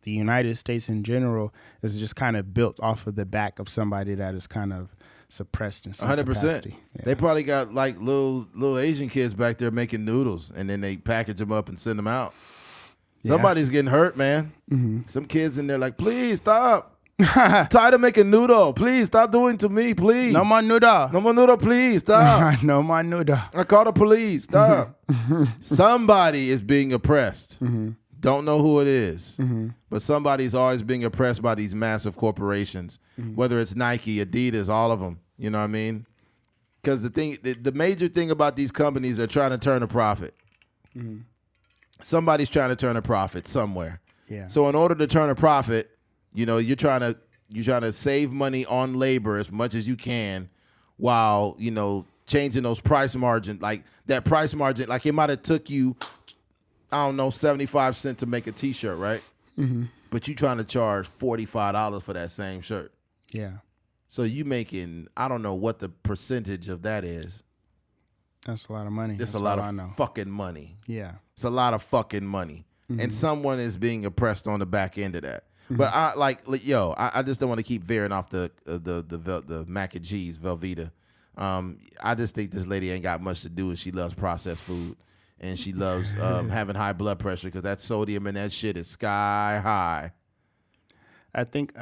the United States in general is just kind of built off of the back of somebody that is kind of suppressed in some 100%. Capacity. Yeah. They probably got like little Asian kids back there making noodles, and then they package them up and send them out. Yeah. Somebody's getting hurt, man. Mm-hmm. Some kids in there like, please stop. Tired of making noodle. Please stop doing to me, please. No more noodle. No more noodle, please. Stop. No more noodle. I call the police. Stop. Somebody is being oppressed. Mm-hmm. Don't know who it is, but somebody's always being oppressed by these massive corporations, whether it's Nike, Adidas, all of them. You know what I mean? Because the major thing about these companies are trying to turn a profit. Mm-hmm. Somebody's trying to turn a profit somewhere. Yeah. So in order to turn a profit, you're trying to save money on labor as much as you can, while changing those price margin, like that price margin, like it might have took you, I don't know, 75 cents to make a T-shirt, right? Mm-hmm. But you trying to charge $45 for that same shirt. Yeah. So you making, I don't know what the percentage of that is. That's a lot of money. It's a lot of fucking money. Yeah. It's a lot of fucking money. Mm-hmm. And someone is being oppressed on the back end of that. Mm-hmm. But I just don't want to keep veering off the mac and cheese, Velveeta. I just think this lady ain't got much to do, and she loves processed food. And she loves having high blood pressure because that sodium in that shit is sky high. I think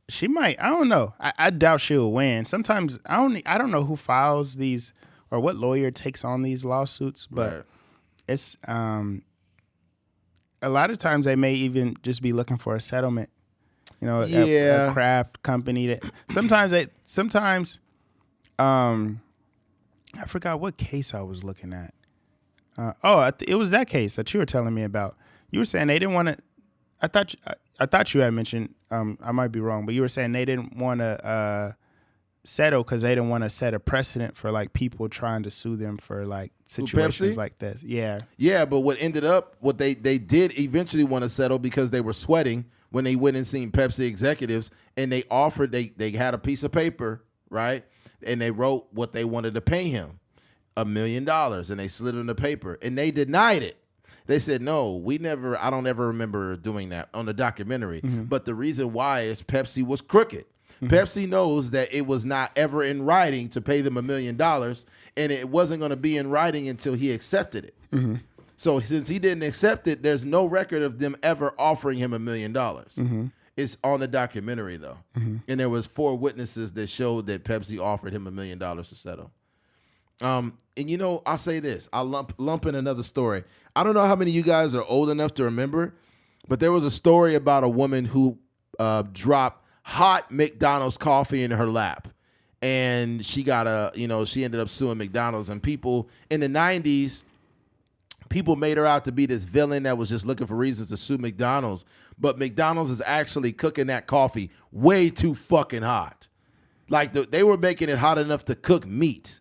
she might. I don't know. I doubt she'll win. Sometimes I don't know who files these or what lawyer takes on these lawsuits, but right. It's a lot of times they may even just be looking for a settlement. A Kraft company that sometimes. I forgot what case I was looking at. It was that case that you were telling me about. You were saying they didn't want to. I thought you had mentioned. I might be wrong, but you were saying they didn't want to settle because they didn't want to set a precedent for like people trying to sue them for like situations like this. Yeah. Yeah, but what they did eventually want to settle because they were sweating when they went and seen Pepsi executives, and they offered. They had a piece of paper, right? And they wrote what they wanted to pay him, $1 million, and they slid it in the paper, and they denied it. They said, no, I don't ever remember doing that on the documentary. Mm-hmm. But the reason why is Pepsi was crooked. Mm-hmm. Pepsi knows that it was not ever in writing to pay them $1 million, and it wasn't going to be in writing until he accepted it. Mm-hmm. So since he didn't accept it, there's no record of them ever offering him $1 million. Mm-hmm. It's on the documentary, though. Mm-hmm. And there was 4 witnesses that showed that Pepsi offered him $1 million to settle. And I'll say this. I'll lump in another story. I don't know how many of you guys are old enough to remember, but there was a story about a woman who dropped hot McDonald's coffee in her lap. And she got she ended up suing McDonald's. And people in the 90s, people made her out to be this villain that was just looking for reasons to sue McDonald's. But McDonald's is actually cooking that coffee way too fucking hot. Like they were making it hot enough to cook meat.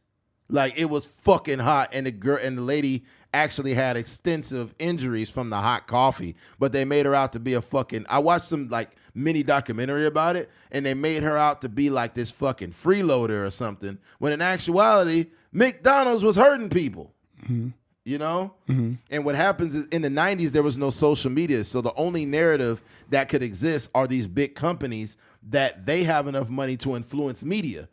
Like it was fucking hot, and the lady actually had extensive injuries from the hot coffee. But they made her out to be a fucking. I watched some like mini documentary about it, and they made her out to be like this fucking freeloader or something. When in actuality, McDonald's was hurting people. Mm-hmm. You know? Mm-hmm. And what happens is in the 90s, there was no social media. So the only narrative that could exist are these big companies that they have enough money to influence media.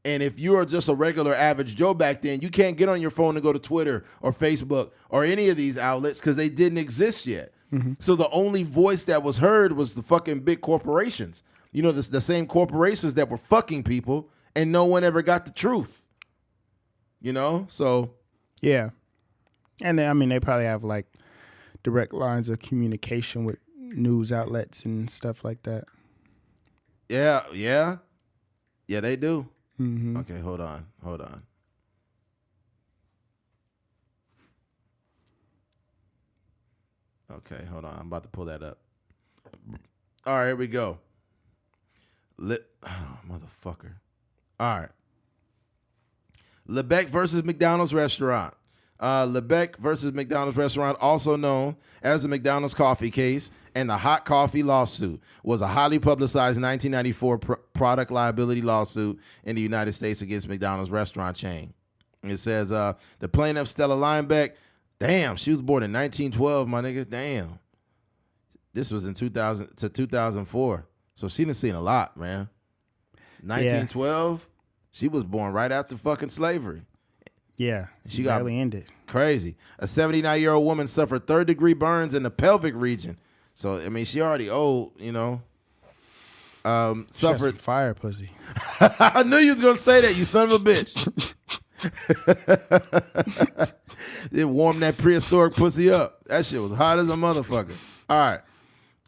And if you're just a regular average Joe back then, you can't get on your phone and go to Twitter or Facebook or any of these outlets because they didn't exist yet. Mm-hmm. So the only voice that was heard was the fucking big corporations. You know, the same corporations that were fucking people, and no one ever got the truth. You know? So. Yeah. And I mean, they probably have like direct lines of communication with news outlets and stuff like that. Yeah, they do. Mm-hmm. Okay, hold on. Okay, hold on. I'm about to pull that up. All right, here we go. Motherfucker. All right. Lebec versus McDonald's restaurant. Lebec versus McDonald's restaurant, also known as the McDonald's coffee case and the hot coffee lawsuit, was a highly publicized 1994 product liability lawsuit in the United States against McDonald's restaurant chain. It says the plaintiff, Stella Linebeck, damn, she was born in 1912, my nigga, damn. This was in 2000 to 2004, so she done seen a lot, man. 1912, she was born right after fucking slavery. Yeah, she got barely ended. Crazy. A 79-year-old woman suffered third-degree burns in the pelvic region. So, I mean, she already old, you know. Suffered fire pussy. I knew you was going to say that, you son of a bitch. It warmed that prehistoric pussy up. That shit was hot as a motherfucker. All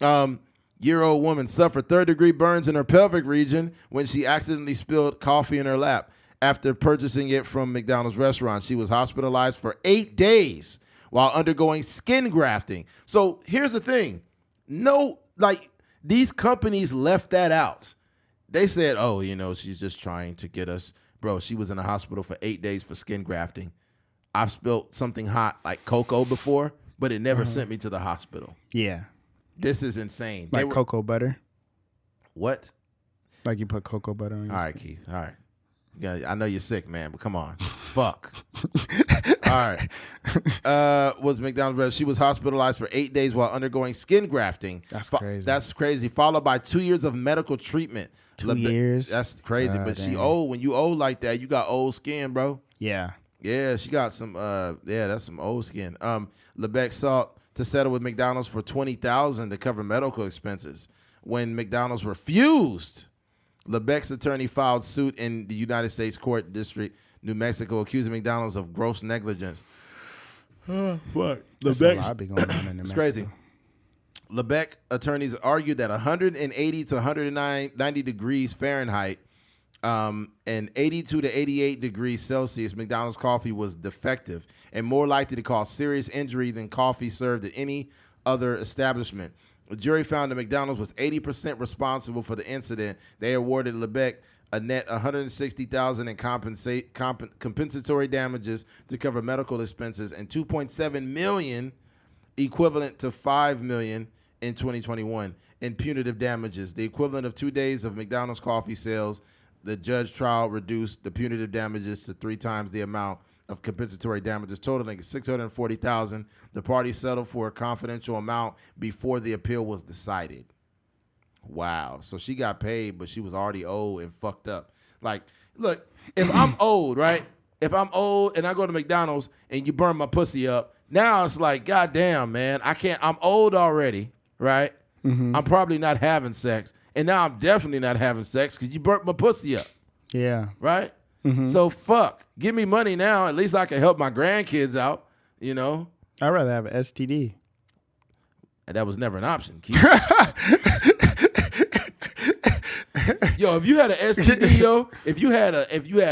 right. Year-old woman suffered third-degree burns in her pelvic region when she accidentally spilled coffee in her lap. After purchasing it from McDonald's restaurant, she was hospitalized for 8 days while undergoing skin grafting. So here's the thing. No, like these companies left that out. They said, oh, you know, she's just trying to get us. Bro, she was in the hospital for 8 days for skin grafting. I've spilled something hot like cocoa before, but it never sent me to the hospital. Yeah. This is insane. Like cocoa butter? What? Like you put cocoa butter on your All right, Keith. All right. Yeah, I know you're sick, man, but come on. Fuck. All right. Was McDonald's. She was hospitalized for 8 days while undergoing skin grafting. That's crazy. That's crazy. Followed by 2 years of medical treatment. 2 years? That's crazy. But damn. She old. When you old like that, you got old skin, bro. Yeah. Yeah, she got some, that's some old skin. Lebec sought to settle with McDonald's for $20,000 to cover medical expenses. When McDonald's refused, Lebec's attorney filed suit in the United States Court District, New Mexico, accusing McDonald's of gross negligence. What? There's a lot be going on in New Mexico. It's crazy. Lebec attorneys argued that 180 to 190 degrees Fahrenheit and 82 to 88 degrees Celsius, McDonald's coffee was defective and more likely to cause serious injury than coffee served at any other establishment. The jury found that McDonald's was 80% responsible for the incident. They awarded Lebec a net $160,000 in compensatory damages to cover medical expenses and $2.7 million, equivalent to $5 million in 2021, in punitive damages, the equivalent of 2 days of McDonald's coffee sales. The judge trial reduced the punitive damages to 3 times the amount of compensatory damages, totaling $640,000. The party settled for a confidential amount before the appeal was decided. Wow. So she got paid, but she was already old and fucked up. Like, look, if I'm old, right? If I'm old and I go to McDonald's and you burn my pussy up, now it's like, goddamn, man, I'm old already, right? Mm-hmm. I'm probably not having sex. And now I'm definitely not having sex because you burnt my pussy up. Yeah. Right? Mm-hmm. So fuck. Give me money now. At least I can help my grandkids out, you know? I'd rather have an STD. And that was never an option, Keith. Yo, if you had an STD, yo, if you had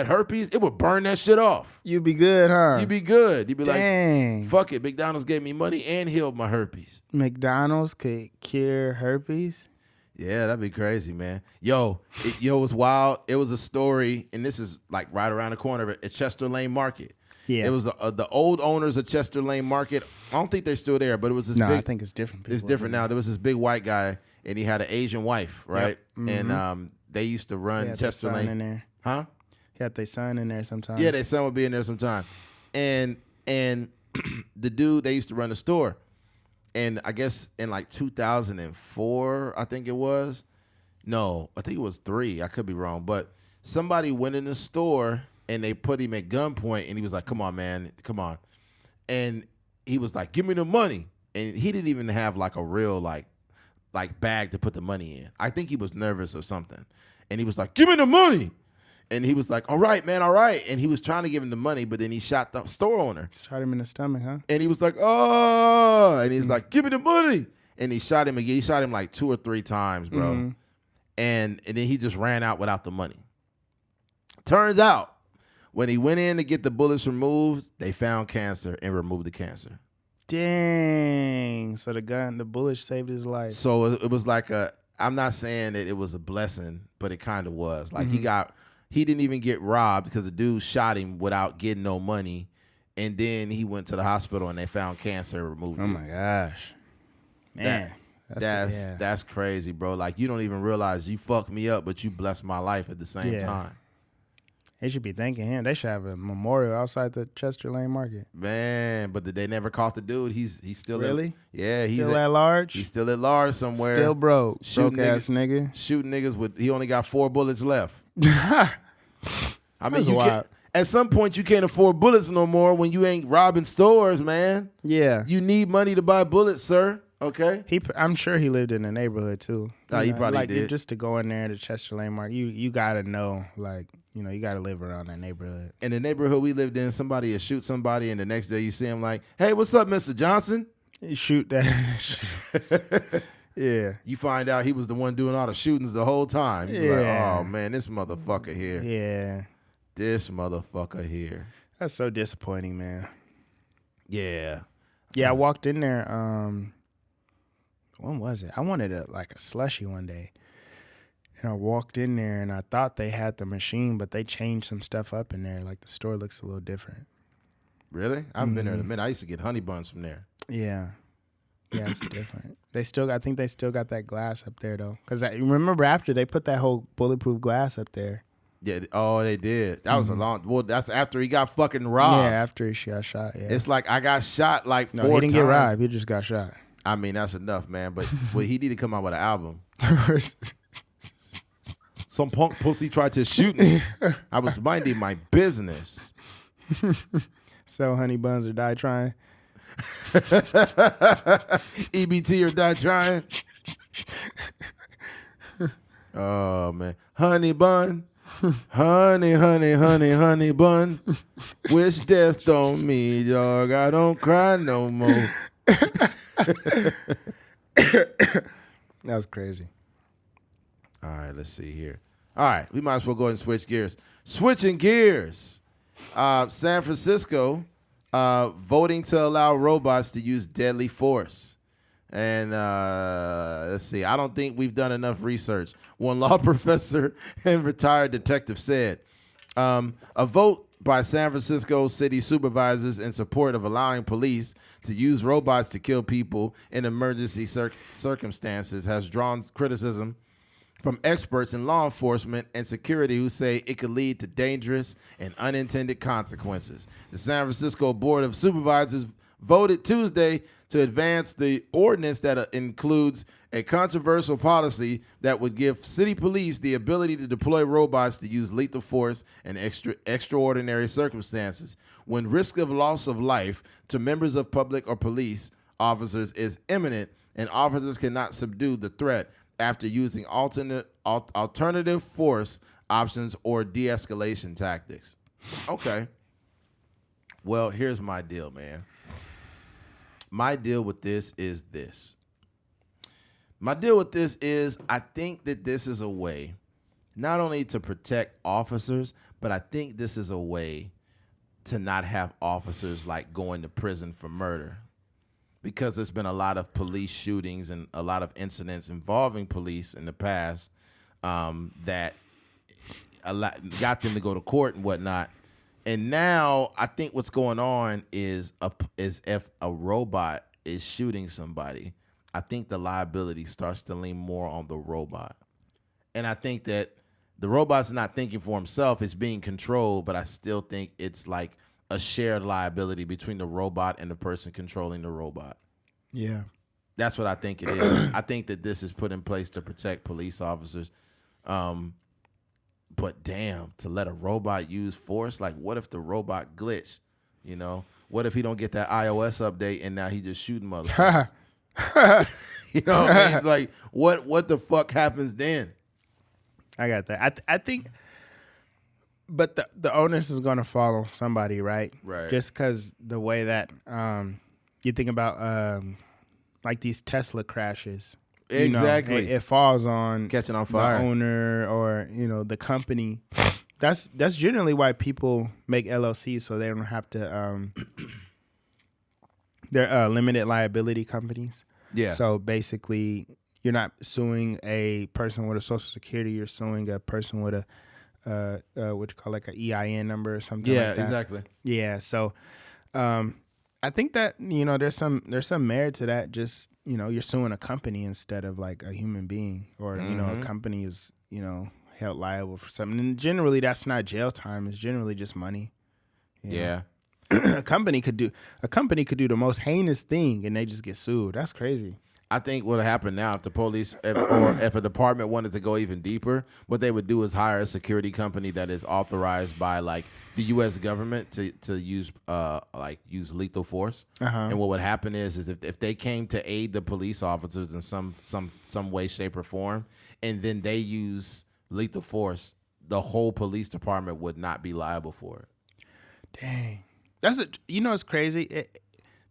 herpes, it would burn that shit off. You'd be good, huh? You'd be good. You'd be Dang. like, fuck it. McDonald's gave me money and healed my herpes. McDonald's could cure herpes? Yeah, that'd be crazy, man. Yo, it was wild. It was a story, and this is like right around the corner at Chester Lane Market. Yeah. It was the old owners of Chester Lane Market. I don't think they're still there, but it was this big. I think it's different. It's different now. There was this big white guy, and he had an Asian wife, right? Yep. Mm-hmm. And they used to run Chester Lane. In there. Huh? He had their son in there sometimes. Yeah, their son would be in there sometime. And the dude, they used to run the store. And I guess in like 2004, I think it was. No, I think it was 3. I could be wrong. But somebody went in the store and they put him at gunpoint, and he was like, come on, man, come on. And he was like, give me the money. And he didn't even have like a real like bag to put the money in. I think he was nervous or something. And he was like, give me the money. And he was like, all right, man, all right. And he was trying to give him the money, but then he shot the store owner. Shot him in the stomach, huh? And he was like, oh. And he's like, give me the money. And he shot him again. He shot him like 2 or 3 times, bro. Mm-hmm. And then he just ran out without the money. Turns out, when he went in to get the bullets removed, they found cancer and removed the cancer. Dang. So the bullet saved his life. So it was like I'm not saying that it was a blessing, but it kind of was. Like he didn't even get robbed because the dude shot him without getting no money. And then he went to the hospital and they found cancer and removed it. Oh my gosh. Man. That's crazy, bro. Like you don't even realize you fucked me up, but you blessed my life at the same time. They should be thanking him. They should have a memorial outside the Chester Lane Market. Man, but they never caught the dude. He's still really? He's still at large. He's still at large somewhere. Still broke ass nigga. Shooting niggas with. He only got 4 bullets left. I mean, at some point you can't afford bullets no more when you ain't robbing stores, man. Yeah, you need money to buy bullets, sir. Okay. I'm sure he lived in the neighborhood too. He probably did. Just to go in there to Chester Lane Market, you gotta know, like, you know, you gotta live around that neighborhood. In the neighborhood we lived in, somebody would shoot somebody, and the next day you see him like, "Hey, what's up, Mr. Johnson?" You shoot that. Yeah. You find out he was the one doing all the shootings the whole time. You're like, oh man, this motherfucker here. Yeah. This motherfucker here. That's so disappointing, man. Yeah. Yeah, I walked in there. When was it? I wanted a slushie one day. And I walked in there and I thought they had the machine, but they changed some stuff up in there. Like the store looks a little different. Really? I haven't been there in a minute. I used to get honey buns from there. Yeah. Yeah, it's different. I think they still got that glass up there though. Because remember after they put that whole bulletproof glass up there. Yeah. Oh, they did. That was a long. Well, that's after he got fucking robbed. Yeah, after he got shot. Yeah. It's like I got shot like 4 times. No, he didn't get robbed. He just got shot. I mean, that's enough, man. But he need to come out with an album. Some punk pussy tried to shoot me. I was minding my business. Sell honey buns or die trying. EBT or die trying. Oh man, honey bun, honey bun. Wish death on me, dog. I don't cry no more. That was crazy. All right, let's see here. All right, we might as well go ahead and switch gears. Switching gears. San Francisco voting to allow robots to use deadly force. And let's see. I don't think we've done enough research. One law professor and retired detective said, a vote by San Francisco city supervisors in support of allowing police to use robots to kill people in emergency circumstances has drawn criticism from experts in law enforcement and security who say it could lead to dangerous and unintended consequences. The San Francisco Board of Supervisors voted Tuesday to advance the ordinance that includes a controversial policy that would give city police the ability to deploy robots to use lethal force in extraordinary circumstances when risk of loss of life to members of public or police officers is imminent and officers cannot subdue the threat after using alternative force options or de-escalation tactics. Okay. Well, here's my deal, man. My deal with this is this. My deal with this is I think that this is a way not only to protect officers, but I think this is a way to not have officers like going to prison for murder, because there's been a lot of police shootings and a lot of incidents involving police in the past that got them to go to court and whatnot. And now I think what's going on is if a robot is shooting somebody, I think the liability starts to lean more on the robot. And I think that the robot's not thinking for himself, it's being controlled, but I still think it's like a shared liability between the robot and the person controlling the robot. Yeah. That's what I think it is. I think that this is put in place to protect police officers. But damn, to let a robot use force, like what if the robot glitch? You know, what if he don't get that iOS update and now he just shooting motherfuckers? You know what I mean? It's like, what the fuck happens then? I got that. I think, but the onus is going to fall on somebody, right? Right. Just because the way that you think about like these Tesla crashes. Exactly. You know, it falls on catching on fire, the owner or the company. That's generally why people make LLCs, so they don't have to. They're limited liability companies. Yeah. So basically, you're not suing a person with a social security. You're suing a person with a what you call like an EIN number or something. Yeah, like that. Exactly. Yeah. So, I think that there's some merit to that. Just you're suing a company instead of like a human being, or a company is held liable for something. And generally, that's not jail time. It's generally just money. Yeah. A company could do the most heinous thing and they just get sued. That's crazy. I think what would happen now if the police or if a department wanted to go even deeper, what they would do is hire a security company that is authorized by like the U.S. government to use lethal force. And what would happen is if they came to aid the police officers in some way, shape, or form, and then they use lethal force, the whole police department would not be liable for it. Dang. It's crazy.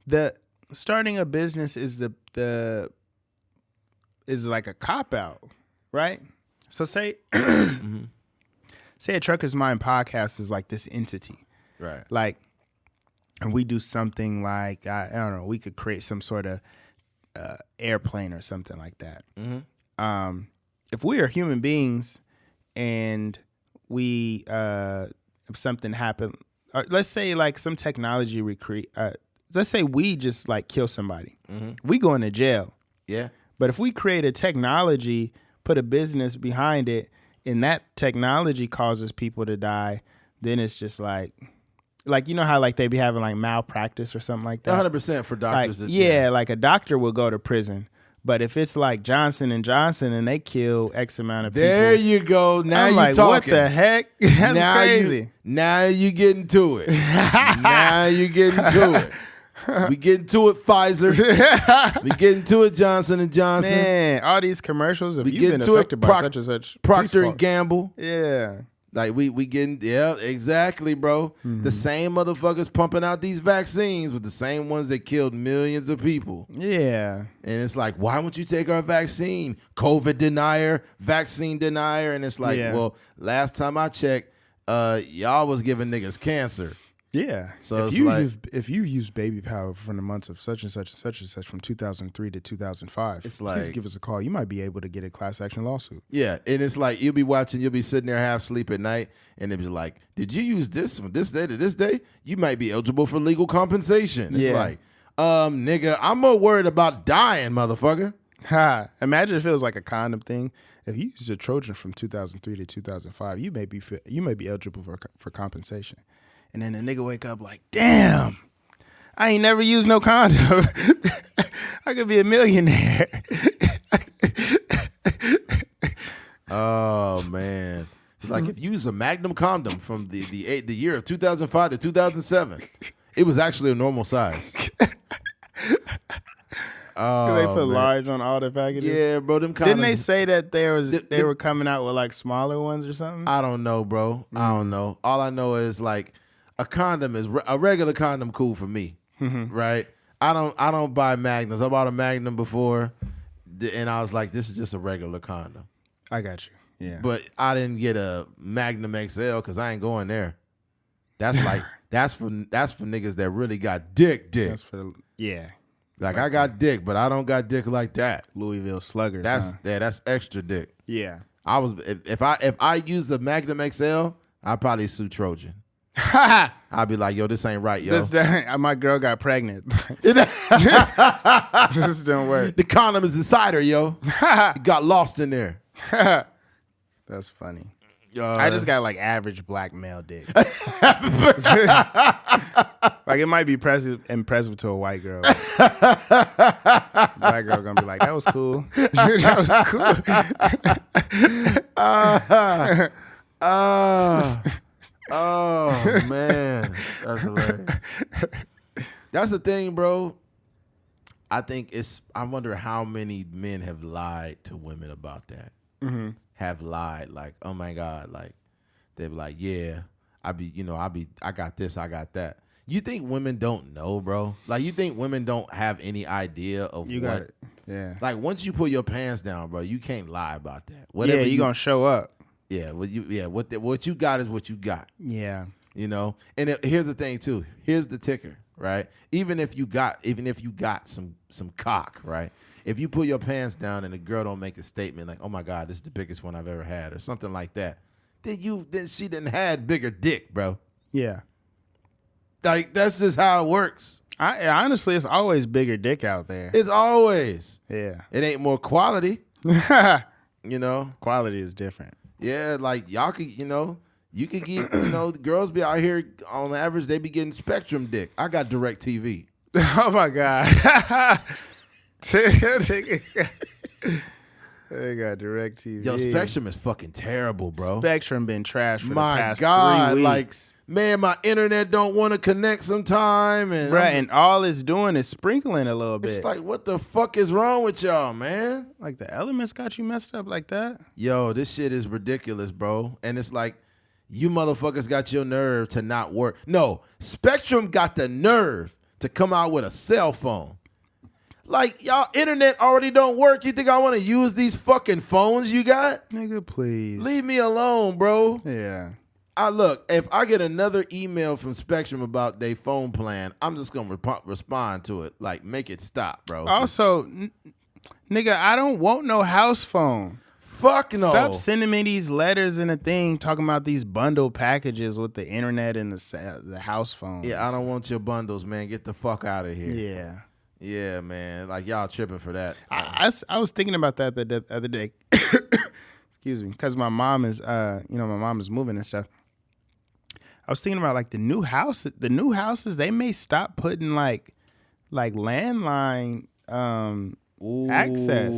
The starting a business is is like a cop out, right? So say say a Trucker's Mind podcast is like this entity, right? Like, and we do something like I don't know, we could create some sort of airplane or something like that. If we are human beings and we if something happened. Let's say like some technology let's say we just like kill somebody. We go into jail. Yeah. But if we create a technology, put a business behind it, and that technology causes people to die, then it's just like how like they be having like malpractice or something like that. 100% for doctors. Like, like a doctor will go to prison. But if it's like Johnson & Johnson and they kill X amount of people. There you go. Now I'm you're like, talking. What the heck? That's now crazy. Now you getting to it. Now you getting to it. We getting to it, Pfizer. We getting to it, Johnson & Johnson. Man, all these commercials, if you've been affected by such and such. Procter & Gamble. Yeah. Like we getting, yeah, exactly, bro. The same motherfuckers pumping out these vaccines with the same ones that killed millions of people. Yeah. And it's like, why won't you take our vaccine? COVID denier, vaccine denier. And it's like, well, last time I checked, y'all was giving niggas cancer. Yeah. So if you use baby powder from the months of such and such and such and such from 2003 to 2005, it's like, please give us a call. You might be able to get a class action lawsuit. Yeah, and it's like you'll be sitting there half asleep at night, and it'll be like, did you use this from this day to this day? You might be eligible for legal compensation. It's like, nigga, I'm more worried about dying, motherfucker. Imagine if it was like a condom thing. If you used a Trojan from 2003 to 2005, you may be eligible for compensation. And then the nigga wake up like, damn, I ain't never used no condom. I could be a millionaire. Oh, man. Like if you use a Magnum condom from the year of 2005 to 2007, it was actually a normal size. Oh, they put large on all the packages? Yeah, bro. Them condoms. Didn't they say that they were coming out with like smaller ones or something? I don't know, bro. I don't know. All I know is like, a condom is a regular condom cool for me, right? I don't buy Magnums. I bought a Magnum before, and I was like, this is just a regular condom. I got you. Yeah. But I didn't get a Magnum XL because I ain't going there. That's like that's for niggas that really got dick. That's for Like I got dick, but I don't got dick like that. Louisville Sluggers. That's extra dick. Yeah. I was if I use the Magnum XL, I'd probably sue Trojan. I'd be like, yo, this ain't right, yo. My girl got pregnant. This don't work. The condom is inside her, yo. It got lost in there. That's funny. I just got like average black male dick. Like it might be impressive to a white girl. Black girl gonna be like, that was cool. That was cool. Oh man, that's hilarious. That's the thing, bro. I wonder how many men have lied to women about that. Mm-hmm. Have lied, like, oh my God, like they be like, yeah, I got this, I got that. You think women don't know, bro? Like, you think women don't have any idea of you what? Got it. Yeah. Like, once you pull your pants down, bro, you can't lie about that. Whatever you gonna show up. Yeah, what you got is what you got. Yeah. You know, and here's the thing too. Here's the ticker, right? Even if you got some cock, right? If you pull your pants down and the girl don't make a statement like, "Oh my God, this is the biggest one I've ever had," or something like that, then she didn't had bigger dick, bro. Yeah. Like, that's just how it works. Honestly, it's always bigger dick out there. It's always. Yeah. It ain't more quality. You know, quality is different. Yeah, like y'all could, you could get, the girls be out here on average, they be getting Spectrum dick. I got Direct TV. Oh my God. They got Direct TV. Yo, Spectrum is fucking terrible, bro. Spectrum been trash for my the past God, 3 weeks. Like, man, my internet don't want to connect sometime. And right, and all it's doing is sprinkling a little bit. It's like, what the fuck is wrong with y'all, man? Like, the elements got you messed up like that? Yo, this shit is ridiculous, bro. And it's like, you motherfuckers got your nerve to not work. No, Spectrum got the nerve to come out with a cell phone. Like, y'all internet already don't work. You think I want to use these fucking phones you got? Nigga, please. Leave me alone, bro. Yeah. If I get another email from Spectrum about their phone plan, I'm just going to respond to it. Like, make it stop, bro. Also, nigga, I don't want no house phone. Fuck no. Stop sending me these letters and a thing talking about these bundle packages with the internet and the house phones. Yeah, I don't want your bundles, man. Get the fuck out of here. Yeah. Yeah, man. Like, y'all tripping for that. I was thinking about that the other day. Excuse me. Because my mom is, my mom is moving and stuff. I was thinking about, like, the new houses, they may stop putting, like landline access.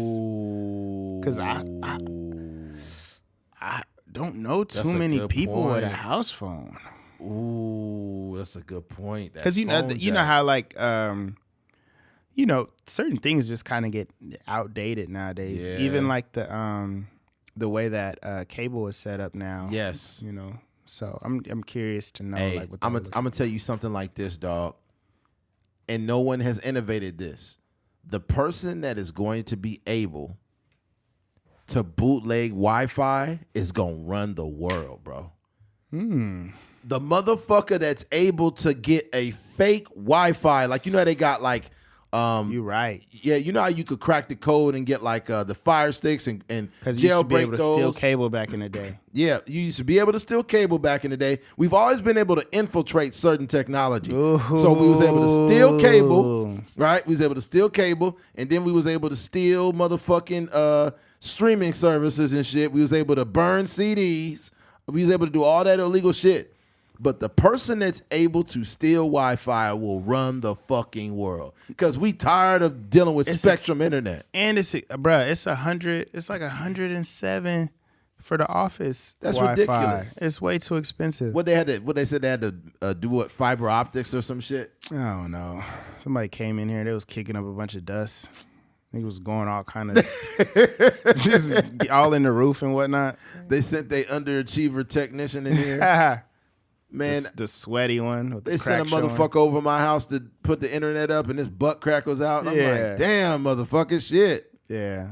Because I don't know too many people with a house phone. Ooh, that's a good point. Because you know how, like, certain things just kind of get outdated nowadays. Yeah. Even like the way that cable is set up now. Yes. So I'm curious to know. Hey, like, what I'm gonna tell you something like this, dog. And no one has innovated this. The person that is going to be able to bootleg Wi-Fi is gonna run the world, bro. The motherfucker that's able to get a fake Wi-Fi, like, how they got, like, you're right. Yeah, you know how you could crack the code and get, like, the Fire Sticks and because you used to be able jailbreak to those. steal cable back in the day. Yeah, you used to be able to steal cable back in the day. We've always been able to infiltrate certain technology. Ooh. So we was able to steal cable, right? We was able to steal cable, and then we was able to steal motherfucking streaming services and shit. We was able to burn CDs. We was able to do all that illegal shit. But the person that's able to steal Wi-Fi will run the fucking world, because we tired of dealing with Spectrum internet. And it's like 107 for the office. That's Wi-Fi. ridiculous. It's way too expensive. What they said they had to do what, fiber optics or some shit? I don't know. Somebody came in here, they was kicking up a bunch of dust. He was going all kind of just all in the roof and whatnot. They sent their underachiever technician in here. Man, the sweaty one. With the they sent a motherfucker over my house to put the internet up, and his butt crack was out. And I'm like, damn, motherfucker, shit. Yeah.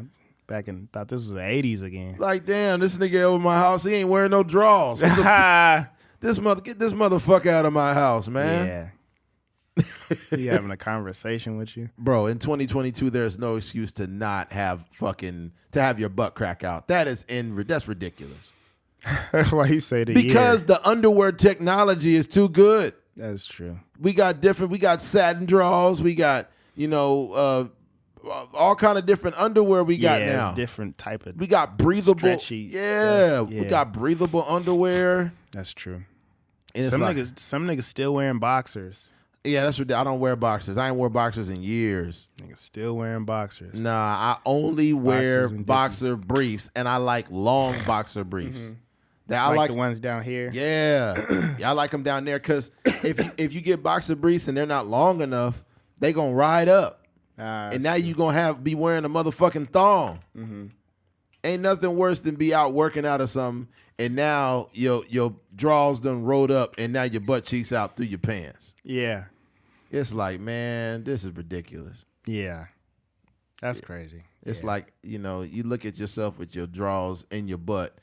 Thought this was the 80s again. Like, damn, this nigga over my house, he ain't wearing no drawers. Get this motherfucker out of my house, man. Yeah. He having a conversation with you, bro. In 2022, there's no excuse to not have your butt crack out. That's ridiculous. Why you say that? Because the underwear technology is too good. That's true. We got satin drawers. We got all kind of different underwear we got now. It's different type of. We got breathable. Stretchy we got breathable underwear. That's true. And some niggas still wearing boxers. Yeah, that's ridiculous. I don't wear boxers. I ain't wore boxers in years. Niggas still wearing boxers. Nah, I only wear boxer briefs, and I like long boxer briefs. Mm-hmm. I like the ones down here. Yeah, I like them down there because if you get boxer briefs and they're not long enough, they gonna ride up, and now you gonna be wearing a motherfucking thong. Mm-hmm. Ain't nothing worse than be out working out or something, and now your drawers done rolled up, and now your butt cheeks out through your pants. Yeah. It's like, man, this is ridiculous. Yeah. That's crazy. It's like, you look at yourself with your drawers in your butt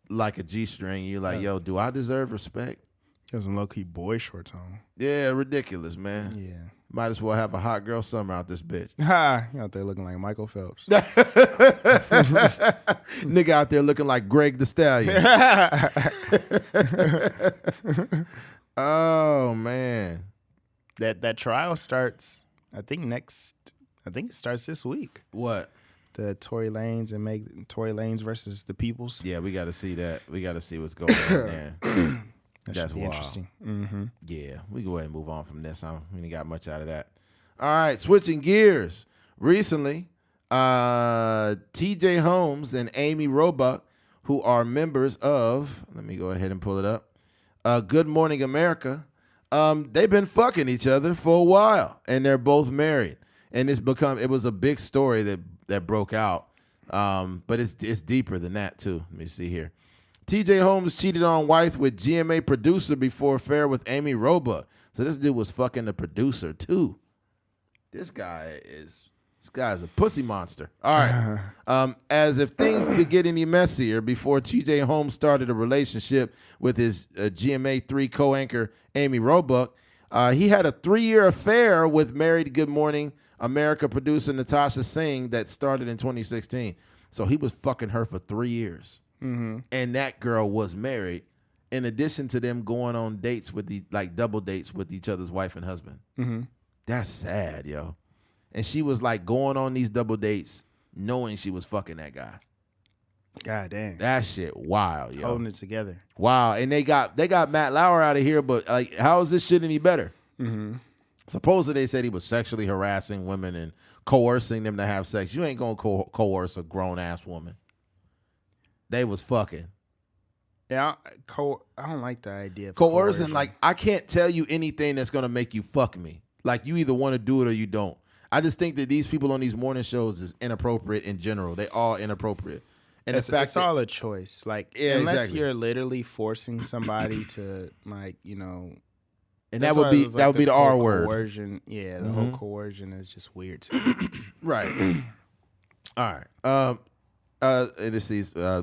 like a G-string. You're like, yo, do I deserve respect? You have some low-key boy shorts on. Yeah, ridiculous, man. Yeah. Might as well have a hot girl summer out this bitch. Ha! You out there looking like Michael Phelps. Nigga out there looking like Greg the Stallion. Oh, man. That trial starts, I think it starts this week. What? The Tory Lanez versus the Peoples. Yeah, we got to see that. We got to see what's going on there. That's wild. Interesting. Mm-hmm. Yeah, we go ahead and move on from this. We ain't got much out of that. All right, switching gears. Recently, TJ Holmes and Amy Robach, who are members of, let me go ahead and pull it up, Good Morning America, they've been fucking each other for a while, and they're both married. And it was a big story that broke out, but it's deeper than that too. Let me see here. TJ Holmes cheated on wife with GMA producer before affair with Amy Robach. So this dude was fucking the producer too. This guy is a pussy monster. All right. As if things could get any messier, before TJ Holmes started a relationship with his GMA 3 co-anchor Amy Robach, he had a 3-year affair with married Good Morning America producer Natasha Singh that started in 2016. So he was fucking her for 3 years. Mm-hmm. And that girl was married, in addition to them going on dates double dates with each other's wife and husband. Mm-hmm. That's sad, yo. And she was like going on these double dates knowing she was fucking that guy. God damn. That shit wild, yo. Holding it together. Wow. And they got Matt Lauer out of here, but like, how is this shit any better? Mm-hmm. Supposedly they said he was sexually harassing women and coercing them to have sex. You ain't gonna coerce a grown ass woman. They was fucking. Yeah, I don't like the idea of coercing. Like, I can't tell you anything that's gonna make you fuck me. Like, you either want to do it or you don't. I just think that these people on these morning shows is inappropriate in general. They all inappropriate. And it's all a choice. Like, yeah, unless exactly. You're literally forcing somebody to, like, and that would be the R word. Coercion. Yeah, the whole coercion is just weird to me. Right. All right.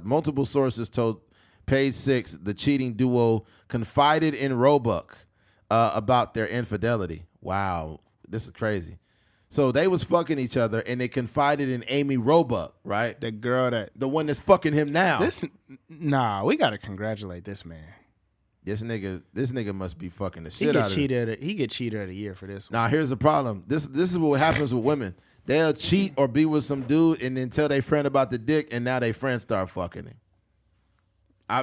Multiple sources told Page 6 the cheating duo confided in Robach about their infidelity. Wow, this is crazy. So they was fucking each other, and they confided in Amy Robach, right? The one that's fucking him now. We gotta congratulate this man. This nigga must be fucking the shit out of him. He get cheated of the year for this one. Now here's the problem. This is what happens with women. They'll cheat or be with some dude and then tell their friend about the dick, and now their friends start fucking him.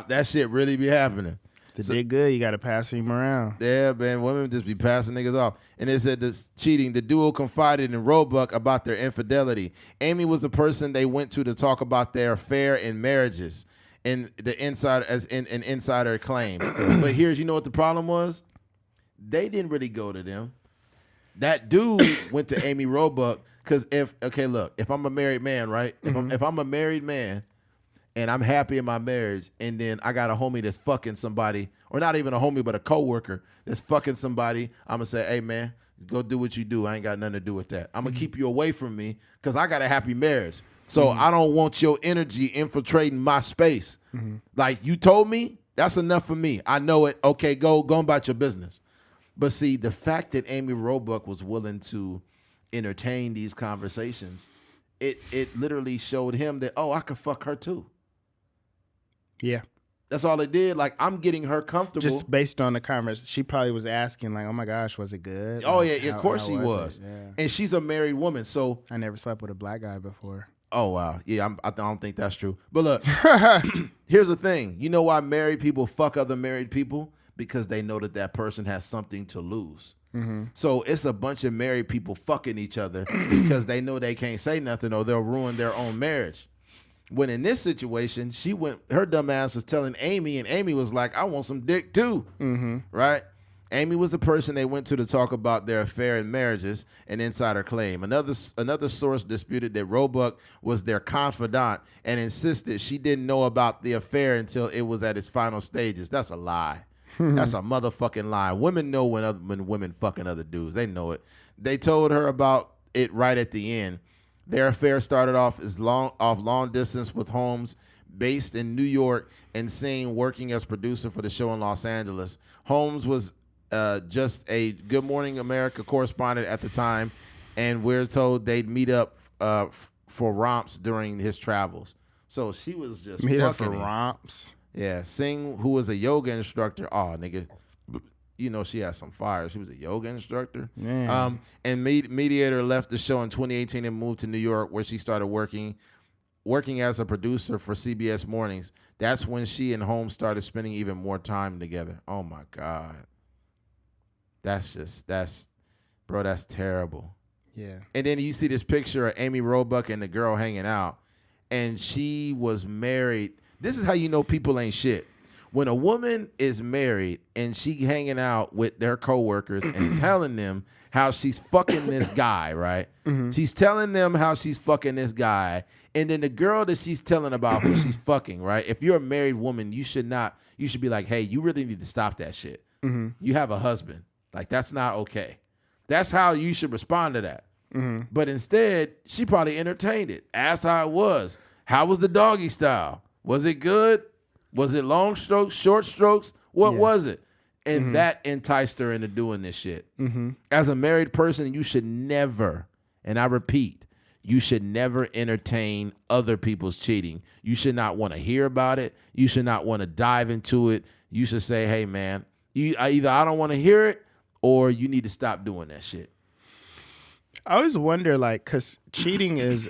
That shit really be happening. The dick good, you got to pass him around. Yeah, man, women just be passing niggas off. And they said this cheating, the duo confided in Robach about their infidelity. Amy was the person they went to talk about their affair and marriages, and the insider as an insider claim. But you know what the problem was? They didn't really go to them. That dude went to Amy Robach. Because if I'm a married man, right? If I'm a married man and I'm happy in my marriage, and then I got a homie that's fucking somebody, or not even a homie, but a coworker that's fucking somebody, I'm going to say, hey, man, go do what you do. I ain't got nothing to do with that. I'm going to keep you away from me because I got a happy marriage. So I don't want your energy infiltrating my space. Like you told me, that's enough for me. I know it. Okay, go about your business. But see, the fact that Amy Robach was willing to entertain these conversations, it literally showed him that, oh, I could fuck her too. Yeah. That's all it did. Like, I'm getting her comfortable. Just based on the conversation. She probably was asking, like, oh my gosh, was it good? Oh, like, yeah, of course she was. Yeah. And she's a married woman, so. I never slept with a black guy before. Oh, wow. Yeah, I don't think that's true. But look, here's the thing. You know why married people fuck other married people? Because they know that person has something to lose. So it's a bunch of married people fucking each other because they know they can't say nothing or they'll ruin their own marriage. When in this situation, her dumb ass was telling Amy, and Amy was like, I want some dick too. Right? Amy was the person they went to talk about their affair and marriages, an insider claim. Another source disputed that Robach was their confidant and insisted she didn't know about the affair until it was at its final stages. That's a lie. That's a motherfucking lie. Women know when women fucking other dudes. They know it. They told her about it right at the end. Their affair started off long distance with Holmes, based in New York, and seen working as producer for the show in Los Angeles. Holmes was just a Good Morning America correspondent at the time, and we're told they'd meet up for romps during his travels. So she was just meet up for him. romps. Yeah, Singh, who was a yoga instructor. Oh, nigga, you know she had some fire. She was a yoga instructor. Man. And Mediator left the show in 2018 and moved to New York, where she started working as a producer for CBS Mornings. That's when she and Holmes started spending even more time together. Oh my God. That's terrible. Yeah. And then you see this picture of Amy Robach and the girl hanging out, and she was married. This is how you know people ain't shit. When a woman is married and she hanging out with their coworkers and telling them how she's fucking this guy, right? She's telling them how she's fucking this guy. And then the girl that she's telling about who she's fucking, right? If you're a married woman, you should be like, hey, you really need to stop that shit. You have a husband. Like, that's not okay. That's how you should respond to that. But instead, she probably entertained it. Asked how it was. How was the doggy style? Was it good? Was it long strokes, short strokes? What was it? And that enticed her into doing this shit. As a married person, you should never, and I repeat, you should never entertain other people's cheating. You should not want to hear about it. You should not want to dive into it. You should say, hey, man, either I don't want to hear it or you need to stop doing that shit. I always wonder, like, because cheating is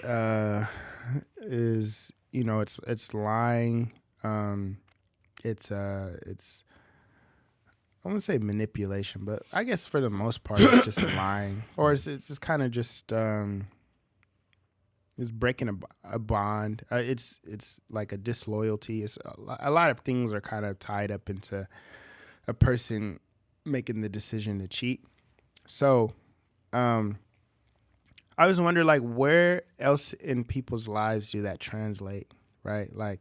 you know, it's lying. It's I wouldn't say manipulation, but I guess for the most part it's just lying, or it's just kind of just it's breaking a bond. It's like a disloyalty. It's a lot of things are kind of tied up into a person making the decision to cheat. So, I always wonder, like, where else in people's lives do that translate, right? Like,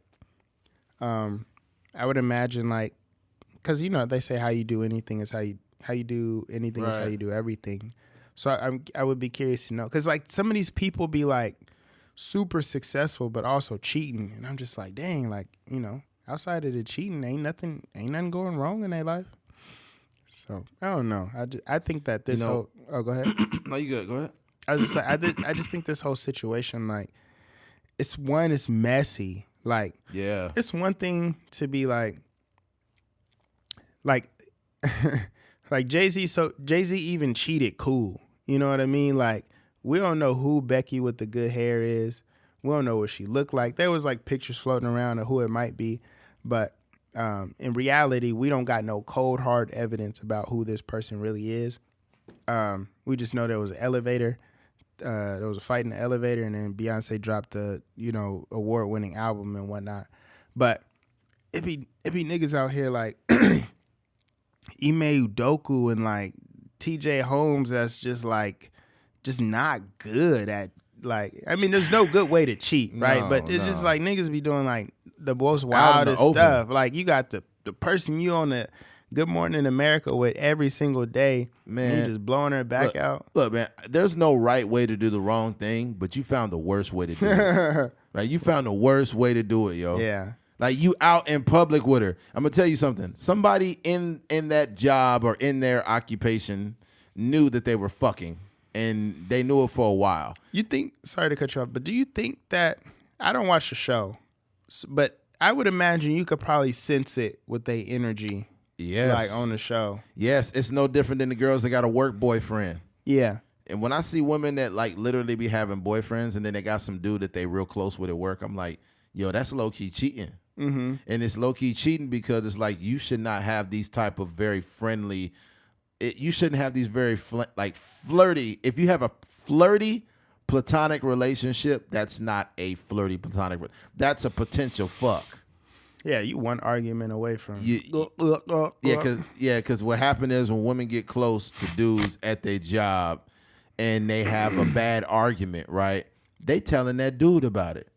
I would imagine, like, because, you know, they say how you do anything is how you do anything is how you do everything. So I would be curious to know, because, like, some of these people be, like, super successful but also cheating, and I'm just like, dang, like, you know, outside of the cheating, ain't nothing going wrong in their life. So I don't know. I think that this whole go ahead. No, you good. Go ahead. I was just like, I just think this whole situation, like, it's messy. Like, yeah, it's one thing to be like like Jay-Z. So Jay-Z even cheated cool. You know what I mean? Like, we don't know who Becky with the good hair is. We don't know what she looked like. There was like pictures floating around of who it might be, but in reality, we don't got no cold hard evidence about who this person really is. We just know there was an elevator. There was a fight in the elevator, and then Beyonce dropped the, you know, award-winning album and whatnot. But it be niggas out here like Ime Udoka and like TJ Holmes that's just not good at, like, I mean, there's no good way to cheat, right? No, but it's just like niggas be doing like the most wildest stuff. Like, you got the person you on the Good Morning America with every single day. Man, you just blowing her back out. Look, man, there's no right way to do the wrong thing, but you found the worst way to do it. Right? You found the worst way to do it, yo. Yeah. Like, you out in public with her. I'm gonna tell you something. Somebody in that job or in their occupation knew that they were fucking, and they knew it for a while. You think? Sorry to cut you off, but do you think that I don't watch the show, but I would imagine you could probably sense it with their energy. Yes. Like on the show. Yes, it's no different than the girls that got a work boyfriend. Yeah. And when I see women that like literally be having boyfriends and then they got some dude that they real close with at work, I'm like, yo, that's low key cheating. Mm-hmm. And it's low key cheating because it's like you should not have these type of very friendly. You shouldn't have these very flirty. If you have a flirty platonic relationship, that's not a flirty platonic. That's a potential fuck. Yeah, you one argument away from. Because what happened is when women get close to dudes at their job and they have a bad argument, right? They telling that dude about it.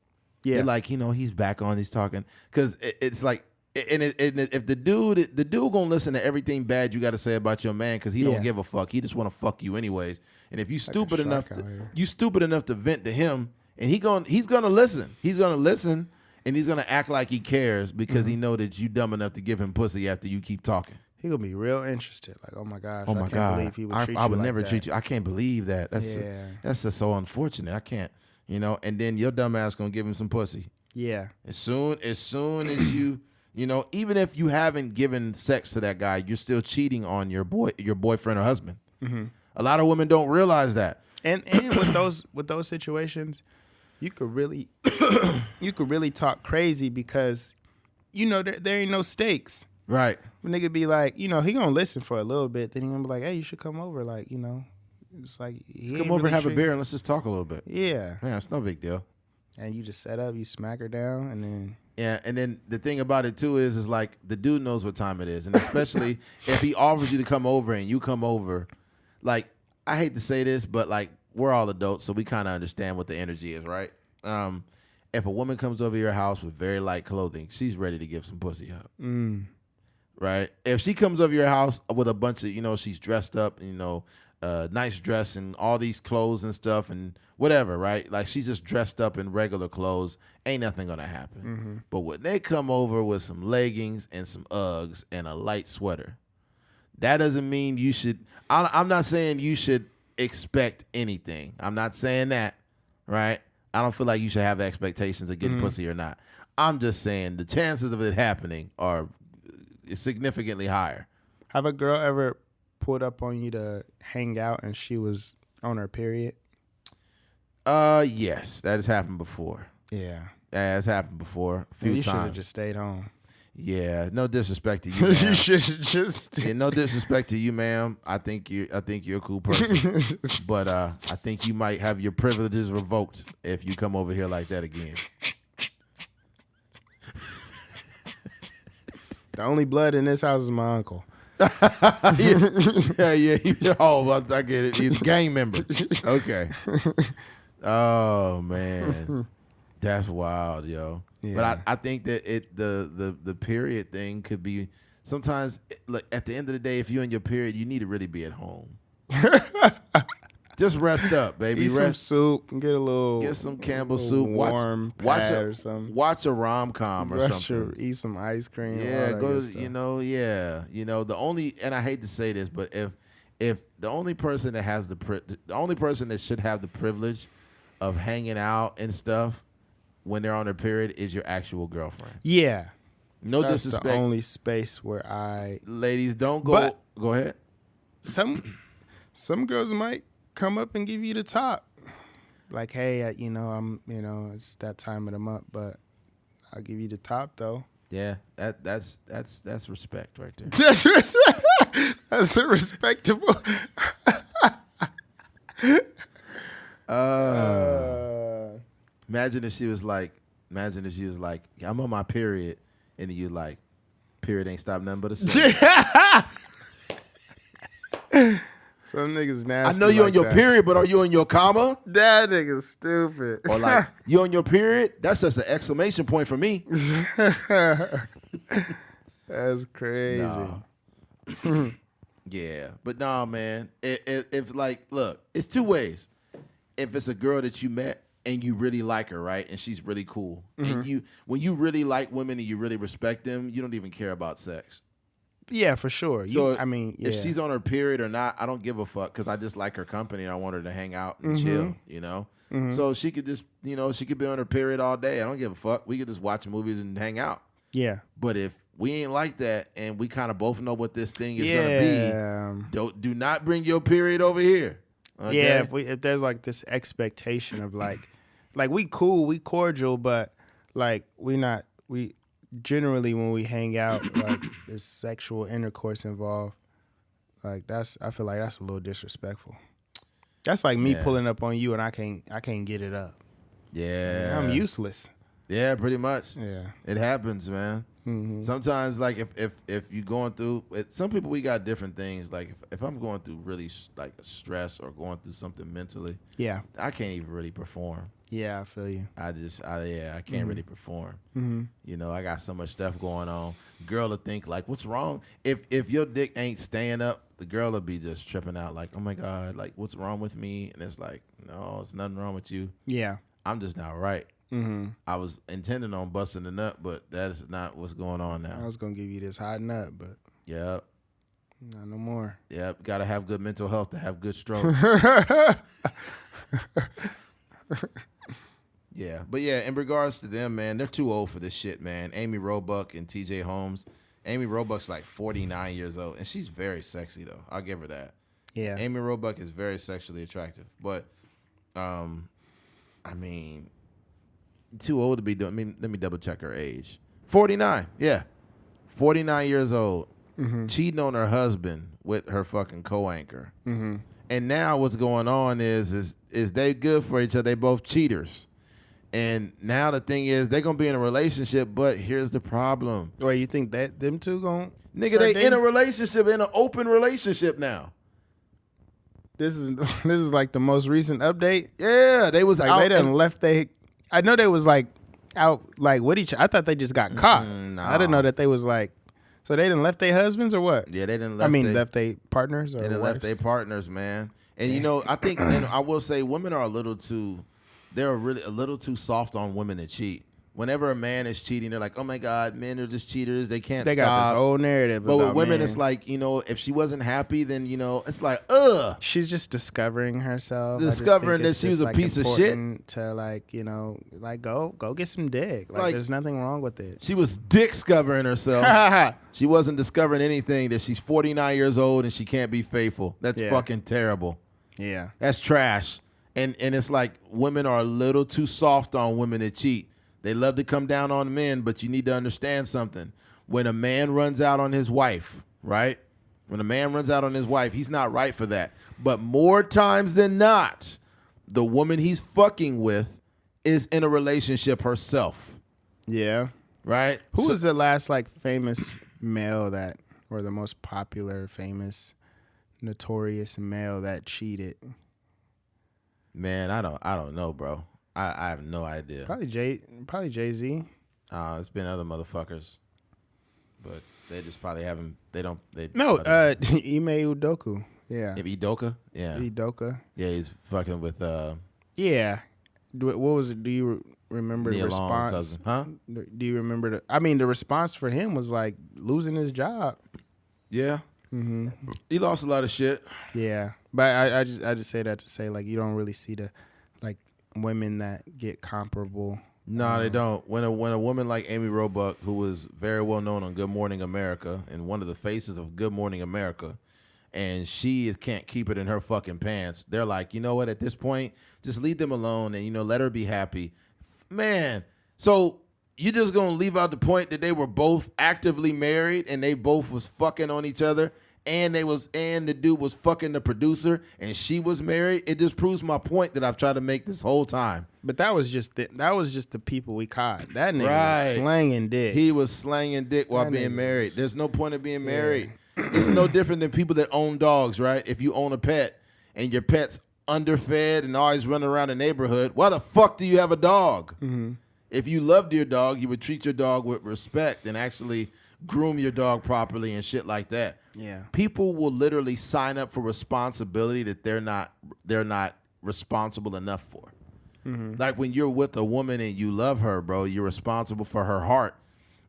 Yeah, they're like, he's back on, he's talking, because it's like, and if the dude gonna listen to everything bad you got to say about your man because he don't give a fuck. He just want to fuck you anyways. And if you stupid enough to vent to him, and he's gonna listen. He's gonna listen. And he's gonna act like he cares because he know that you dumb enough to give him pussy after you keep talking. He gonna be real interested. Like, oh my gosh, I can't believe he would treat you I would like never that. treat you. I can't believe that. That's just so unfortunate. I can't. And then your dumb ass gonna give him some pussy. Yeah. As soon as you, even if you haven't given sex to that guy, you're still cheating on your boyfriend or husband. Mm-hmm. A lot of women don't realize that. And with those situations, you could really talk crazy because there ain't no stakes. Right. A nigga be like, he gonna listen for a little bit, then he gonna be like, hey, you should come over, like, it's like come over and have a beer and let's just talk a little bit. Yeah. Yeah, it's no big deal. And you just set up, you smack her down, and then and then the thing about it too is like the dude knows what time it is, and especially if he offers you to come over and you come over, like, I hate to say this, but like, we're all adults, so we kind of understand what the energy is, right? If a woman comes over your house with very light clothing, she's ready to give some pussy up. Right? If she comes over your house with a bunch of, she's dressed up, nice dress and all these clothes and stuff and whatever, right? Like, she's just dressed up in regular clothes, ain't nothing gonna happen. Mm-hmm. But when they come over with some leggings and some Uggs and a light sweater, that doesn't mean you should. I'm not saying you should expect anything. I'm not saying that, right? I don't feel like you should have expectations of getting pussy or not. I'm just saying the chances of it happening are significantly higher. Have a girl ever pulled up on you to hang out and she was on her period? Yes, that has happened before. Yeah, that has happened before a few times. You should have just stayed home. Yeah, no disrespect to you. Ma'am. You should just. Yeah, no disrespect to you, ma'am. I think you're a cool person, but I think you might have your privileges revoked if you come over here like that again. The only blood in this house is my uncle. yeah. Oh, I get it. He's a gang member. Okay. Oh man, that's wild, yo. Yeah. But I think that the period thing could be sometimes. Like, at the end of the day, if you're in your period, you need to really be at home. Just rest up, baby. Eat some soup and get some Campbell soup. Warm or something. Watch a rom-com or something. Eat some ice cream. Yeah, the only, and I hate to say this, but if the only person that has the only person that should have the privilege of hanging out and stuff when they're on their period is your actual girlfriend. Yeah. No That's disrespect. The only space where ladies, don't go. Go ahead. Some girls might come up and give you the top. Like, hey, it's that time of the month, but I'll give you the top though. Yeah, that's respect right there. That's a respectable. Imagine if she was like, I'm on my period, and then you like, period ain't stop nothing but a sin. Some niggas nasty. I know you're on your period, but are you on your comma? That nigga's stupid. Or like, you on your period? That's just an exclamation point for me. That's crazy. Yeah, but nah, man. If like, look, it's two ways. If it's a girl that you met and you really like her, right, and she's really cool, and when you really like women and you really respect them, you don't even care about sex. Yeah, for sure. So if she's on her period or not, I don't give a fuck because I just like her company and I want her to hang out and chill, you know. So she could just, she could be on her period all day. I don't give a fuck. We could just watch movies and hang out. Yeah. But if we ain't like that and we kind of both know what this thing is gonna be, do not bring your period over here. Okay? Yeah, if there's like this expectation of like we cool, we cordial, but like we generally when we hang out, like there's sexual intercourse involved. Like I feel like that's a little disrespectful. That's like me pulling up on you and I can't get it up. Yeah, I'm useless. Yeah, pretty much. Yeah, it happens, man. Sometimes, like if you going through some people, we got different things. Like if I'm going through really like a stress or going through something mentally, I can't even really perform. Yeah, I feel you. I can't really perform. I got so much stuff going on. Girl will think like, what's wrong? If your dick ain't staying up, the girl will be just tripping out like, oh my God, like what's wrong with me? And it's like, no, it's nothing wrong with you. Yeah, I'm just not right. I was intending on busting the nut, but that's not what's going on now. I was gonna give you this hot nut, but yep, not no more. Yep, gotta have good mental health to have good strokes. Yeah, but yeah, in regards to them, man, they're too old for this shit, man. Amy Robach and TJ Holmes. Amy Robach's like 49 years old, and she's very sexy though. I'll give her that. Yeah, Amy Robach is very sexually attractive, but I mean, too old to be doing. I mean, let me double check her age. 49. Yeah, 49 years old, cheating on her husband with her fucking co-anchor. And now what's going on is they good for each other. They both cheaters. And now the thing is, they're going to be in a relationship, but here's the problem. Well, you think that them two going Nigga, they dating? In a relationship, in an open relationship now. This is like the most recent update? Yeah, they was like out. They done left I know they was like out like with each other. I thought they just got caught. No. I didn't know that they was like, so they didn't left their husbands or what? Yeah, they didn't left left their partners or they didn't left their partners, man. And I think, and I will say women are a little too soft on women that cheat. Whenever a man is cheating, they're like, oh my God, men are just cheaters. They can't stop. They got this whole narrative. But with women, it's like, if she wasn't happy, then, it's like, ugh. She's just discovering herself. Discovering that she was a piece of shit. To go get some dick. Like there's nothing wrong with it. She was dick-scovering herself. She wasn't discovering anything that she's 49 years old and she can't be faithful. That's fucking terrible. Yeah. That's trash. And it's like women are a little too soft on women that cheat. They love to come down on men, but you need to understand something. When a man runs out on his wife, right? When a man runs out on his wife, he's not right for that. But more times than not, the woman he's fucking with is in a relationship herself. Yeah. Right? Who was the last famous male or the most popular, famous, notorious male that cheated? Man, I don't know, bro. I have no idea. Probably Jay-Z. It's been other motherfuckers, but they just probably haven't. Ime Udoka. Yeah. Udoka. Yeah. Udoka. Yeah, he's fucking with. Yeah. What was it? Do you remember the response? Huh? Do you remember the response for him was like losing his job. Yeah. He lost a lot of shit. Yeah, but I just say that to say you don't really see the women that get comparable. No, they don't. When a woman like Amy Robach, who was very well known on Good Morning America and one of the faces of Good Morning America, and she can't keep it in her fucking pants, they're like, you know what? At this point, just leave them alone and let her be happy, man. So you just gonna leave out the point that they were both actively married and they both was fucking on each other. And the dude was fucking the producer, and she was married. It just proves my point that I've tried to make this whole time. But that was just the people we caught. That nigga was slanging dick. He was slanging dick while being married. There's no point of being married. It's no different than people that own dogs, right? If you own a pet and your pet's underfed and always running around the neighborhood, why the fuck do you have a dog? If you loved your dog, you would treat your dog with respect and actually groom your dog properly and shit like that. Yeah. People will literally sign up for responsibility that they're not responsible enough for. Like when you're with a woman and you love her, bro, you're responsible for her heart.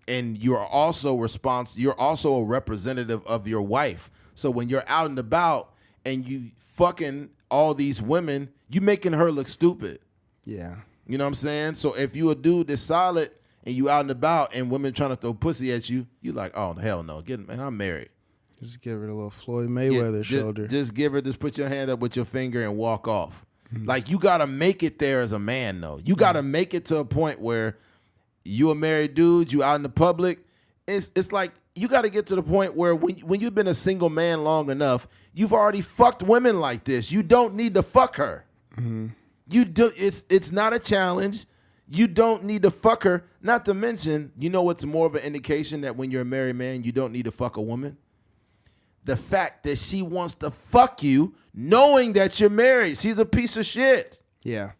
And you're also a representative of your wife. So when you're out and about and you fucking all these women, you making her look stupid. Yeah. You know what I'm saying? So if you a dude that's solid and you out and about and women trying to throw pussy at you, you like, oh, hell no. Man, I'm married. Just give her a little Floyd Mayweather shoulder. Just put your hand up with your finger and walk off. Like, you got to make it there as a man, though. You got to make it to a point where you a married dude, you out in the public. It's like you got to get to the point where when you've been a single man long enough, you've already fucked women like this. You don't need to fuck her. You do. It's not a challenge. You don't need to fuck her. Not to mention, you know what's more of an indication that when you're a married man, you don't need to fuck a woman? The fact that she wants to fuck you knowing that you're married. She's a piece of shit. Yeah.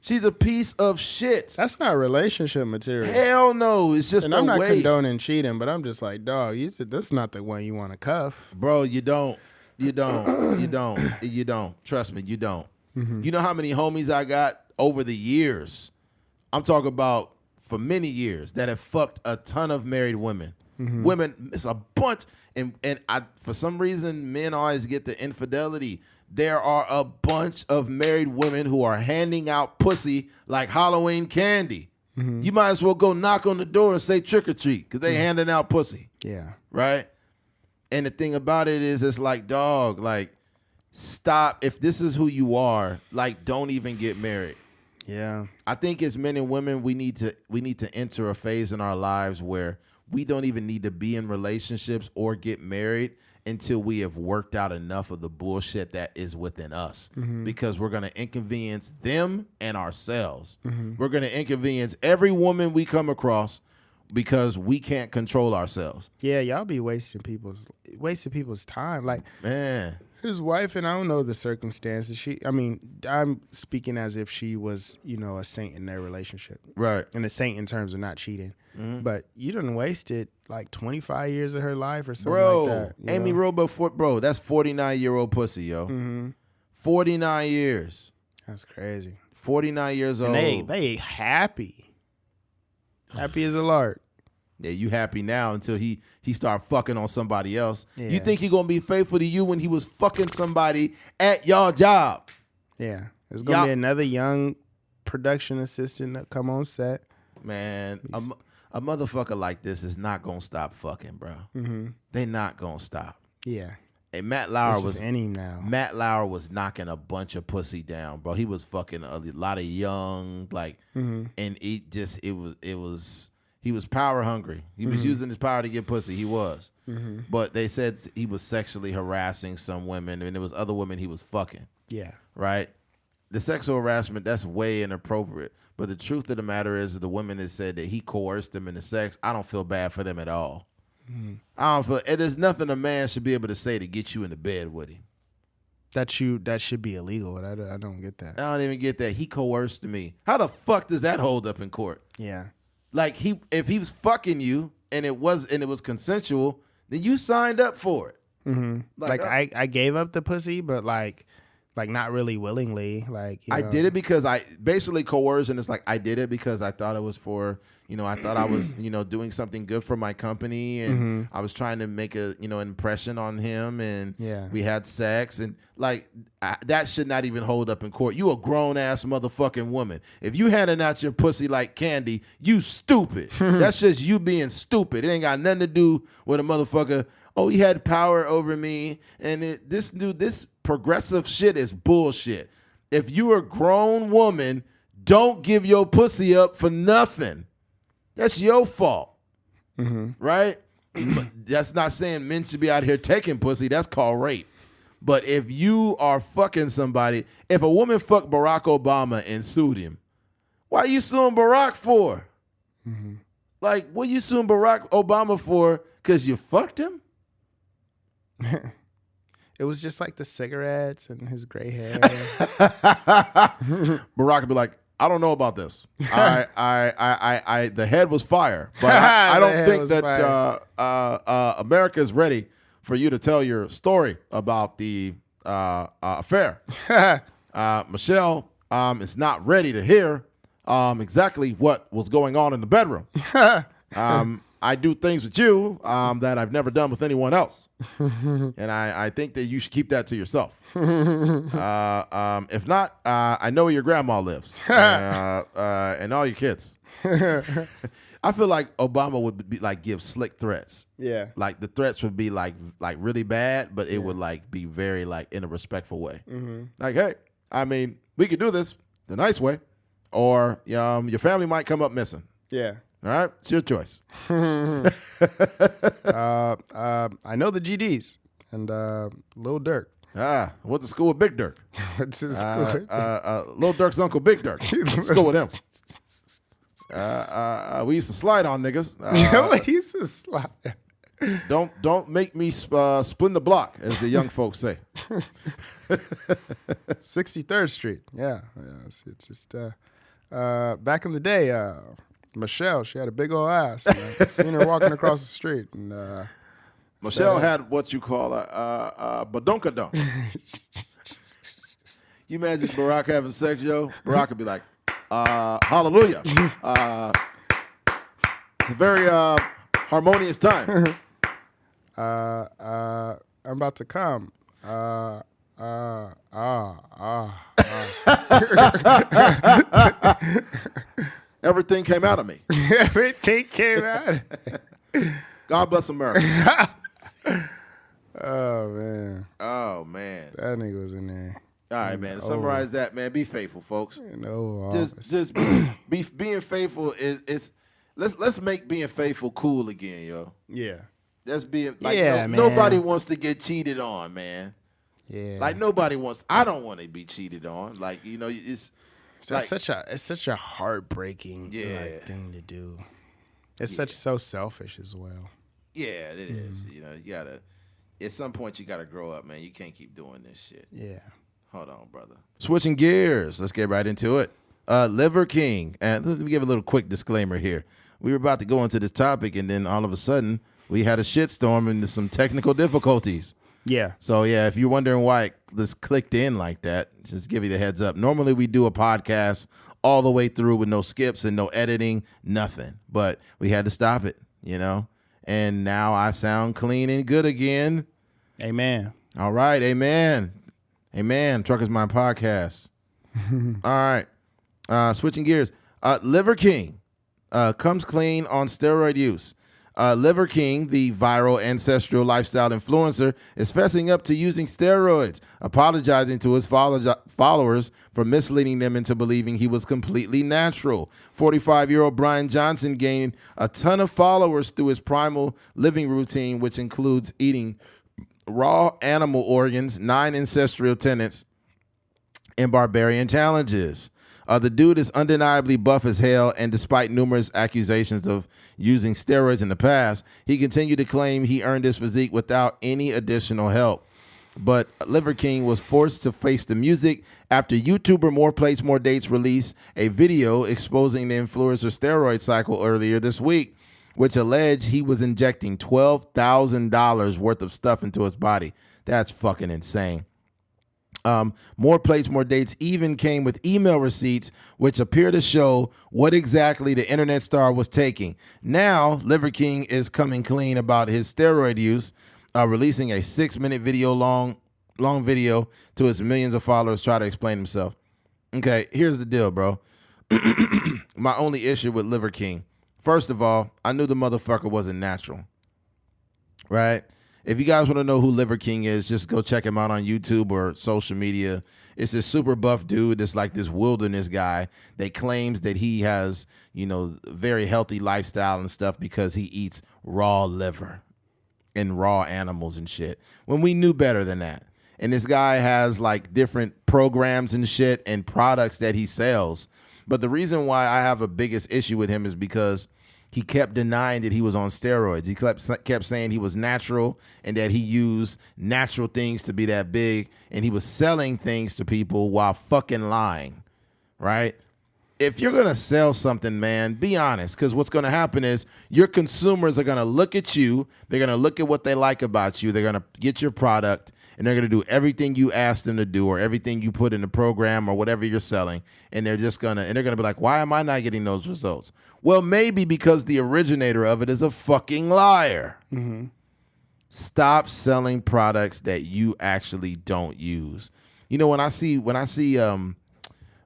She's a piece of shit. That's not relationship material. Hell no. It's just and a I'm not waste. condoning cheating, but I'm just like, dog, that's not the one you want to cuff. Bro, you don't. You don't. Trust me, you don't. You know how many homies I got over the years? I'm talking about for many years that have fucked a ton of married women. Women, it's a bunch. And for some reason, men always get the infidelity. There are a bunch of married women who are handing out pussy like Halloween candy. You might as well go knock on the door and say trick or treat because they handing out pussy. Yeah. Right? And the thing about it is, it's like, dog, like, stop. If this is who you are, like, don't even get married. Yeah. I think as men and women, we need to enter a phase in our lives where we don't even need to be in relationships or get married until we have worked out enough of the bullshit that is within us. Because we're going to inconvenience them and ourselves. We're going to inconvenience every woman we come across because we can't control ourselves. Yeah, y'all be wasting people's time. Like, man, his wife, and I don't know the circumstances. I'm speaking as if she was, a saint in their relationship. Right. And a saint in terms of not cheating. But you done wasted like 25 years of her life or something like that. Amy Robach, bro, that's 49-year-old pussy, yo. 49 years. That's crazy. 49 years old. They happy. Happy as a lark. Yeah, you happy now until he start fucking on somebody else. Yeah. You think he gonna be faithful to you when he was fucking somebody at your job? Yeah. There's gonna be another young production assistant that come on set. Man, a motherfucker like this is not gonna stop fucking, bro. They not gonna stop. Yeah. And Matt Lauer was in him now. Matt Lauer was knocking a bunch of pussy down, bro. He was fucking a lot of young, like, and he was power hungry. He was using his power to get pussy. He was, but they said he was sexually harassing some women, and there was other women he was fucking. Yeah. Right. The sexual harassment, that's way inappropriate. But the truth of the matter is, the women that said that he coerced them into sex, I don't feel bad for them at all. I don't feel. There's nothing a man should be able to say to get you into bed with him. That should be illegal. I don't get that. I don't even get that. He coerced me. How the fuck does that hold up in court? Yeah. Like, if he was fucking you and it was consensual, then you signed up for it. Like I gave up the pussy, but like not really willingly. Like, I did it because I basically coercion is like I did it because I thought it was for, I thought I was, doing something good for my company, and I was trying to make a, impression on him, and we had sex, and like that should not even hold up in court. You a grown ass motherfucking woman. If you handing out your pussy like candy, you stupid. That's just you being stupid. It ain't got nothing to do with a motherfucker. Oh, he had power over me, and this progressive shit is bullshit. If you a grown woman, don't give your pussy up for nothing. That's your fault, right? That's not saying men should be out here taking pussy. That's called rape. But if you are fucking somebody, if a woman fucked Barack Obama and sued him, why are you suing Barack for? Like, what are you suing Barack Obama for? Because you fucked him? It was just like the cigarettes and his gray hair. Barack would be like, I don't know about this. The head was fire, but I don't think that America is ready for you to tell your story about the affair. Michelle is not ready to hear exactly what was going on in the bedroom. I do things with you that I've never done with anyone else. And I think that you should keep that to yourself. If not, I know where your grandma lives and all your kids. I feel like Obama would be like give slick threats. Yeah. Like the threats would be like really bad, but it would like be very like in a respectful way. Mm-hmm. Like, hey, I mean, we could do this the nice way, or your family might come up missing. Yeah. All right, it's your choice. I know the GDs and Lil Durk. Went to school with Big Dirk. What's his school? Lil Durk's uncle, Big Dirk. Went to school with him. We used to slide on niggas. We used to slide. Don't make me spin the block, as the young folks say. 63rd Street. Yeah. It's just back in the day. Michelle, she had a big old ass. I seen her walking across the street. And Michelle had what you call a badunkadunk. You imagine Barack having sex, yo? Barack would be like, hallelujah. It's a very harmonious time. I'm about to come. Everything came out of me. Everything came out. God bless America. Oh, man. Oh, man. That nigga was in there. All right, man. To summarize that, man, be faithful, folks. Just being faithful is let's make being faithful cool again, yo. Yeah. That's being like man. Nobody wants to get cheated on, man. Yeah. Like nobody wants. I don't want to be cheated on. Like it's like, such a heartbreaking thing to do. It's so selfish as well. Yeah, it is. You gotta. At some point, you gotta grow up, man. You can't keep doing this shit. Yeah. Hold on, brother. Switching gears. Let's get right into it. Liver King. And let me give a little quick disclaimer here. We were about to go into this topic, and then all of a sudden, we had a shitstorm into some technical difficulties. Yeah. So, yeah, if you're wondering why this clicked in like that, just give you the heads up. Normally, we do a podcast all the way through with no skips and no editing, nothing. But we had to stop it, And now I sound clean and good again. Amen. All right. Amen. Amen. Truckers Mind Podcast. All right. Switching gears. Liver King comes clean on steroid use. Liver King, the viral ancestral lifestyle influencer, is fessing up to using steroids, apologizing to his followers for misleading them into believing he was completely natural. 45-year-old Brian Johnson gained a ton of followers through his primal living routine, which includes eating raw animal organs, 9 ancestral tenets, and barbarian challenges. The dude is undeniably buff as hell, and despite numerous accusations of using steroids in the past, he continued to claim he earned his physique without any additional help. But Liver King was forced to face the music after YouTuber More Plates, More Dates released a video exposing the influencer steroid cycle earlier this week, which alleged he was injecting $12,000 worth of stuff into his body. That's fucking insane. More Plates, More Dates even came with email receipts which appear to show what exactly the internet star was taking. Now, Liver King is coming clean about his steroid use, releasing a 6-minute video long video to his millions of followers try to explain himself. Okay, here's the deal, bro. My only issue with Liver King, first of all, I knew the motherfucker wasn't natural, right? If you guys want to know who Liver King is, just go check him out on YouTube or social media. It's this super buff dude that's like this wilderness guy that claims that he has, very healthy lifestyle and stuff because he eats raw liver and raw animals and shit, when we knew better than that. And this guy has like different programs and shit and products that he sells. But the reason why I have a biggest issue with him is because he kept denying that he was on steroids. He kept saying he was natural and that he used natural things to be that big, and he was selling things to people while fucking lying, right? if you're going to sell something, man, be honest, because what's going to happen is your consumers are going to look at you. They're going to look at what they like about you. They're going to get your product, and they're going to do everything you ask them to do or everything you put in the program or whatever you're selling, and they're going to be like, why am I not getting those results? Well, maybe because the originator of it is a fucking liar. Mm-hmm. Stop selling products that you actually don't use. You know, when I see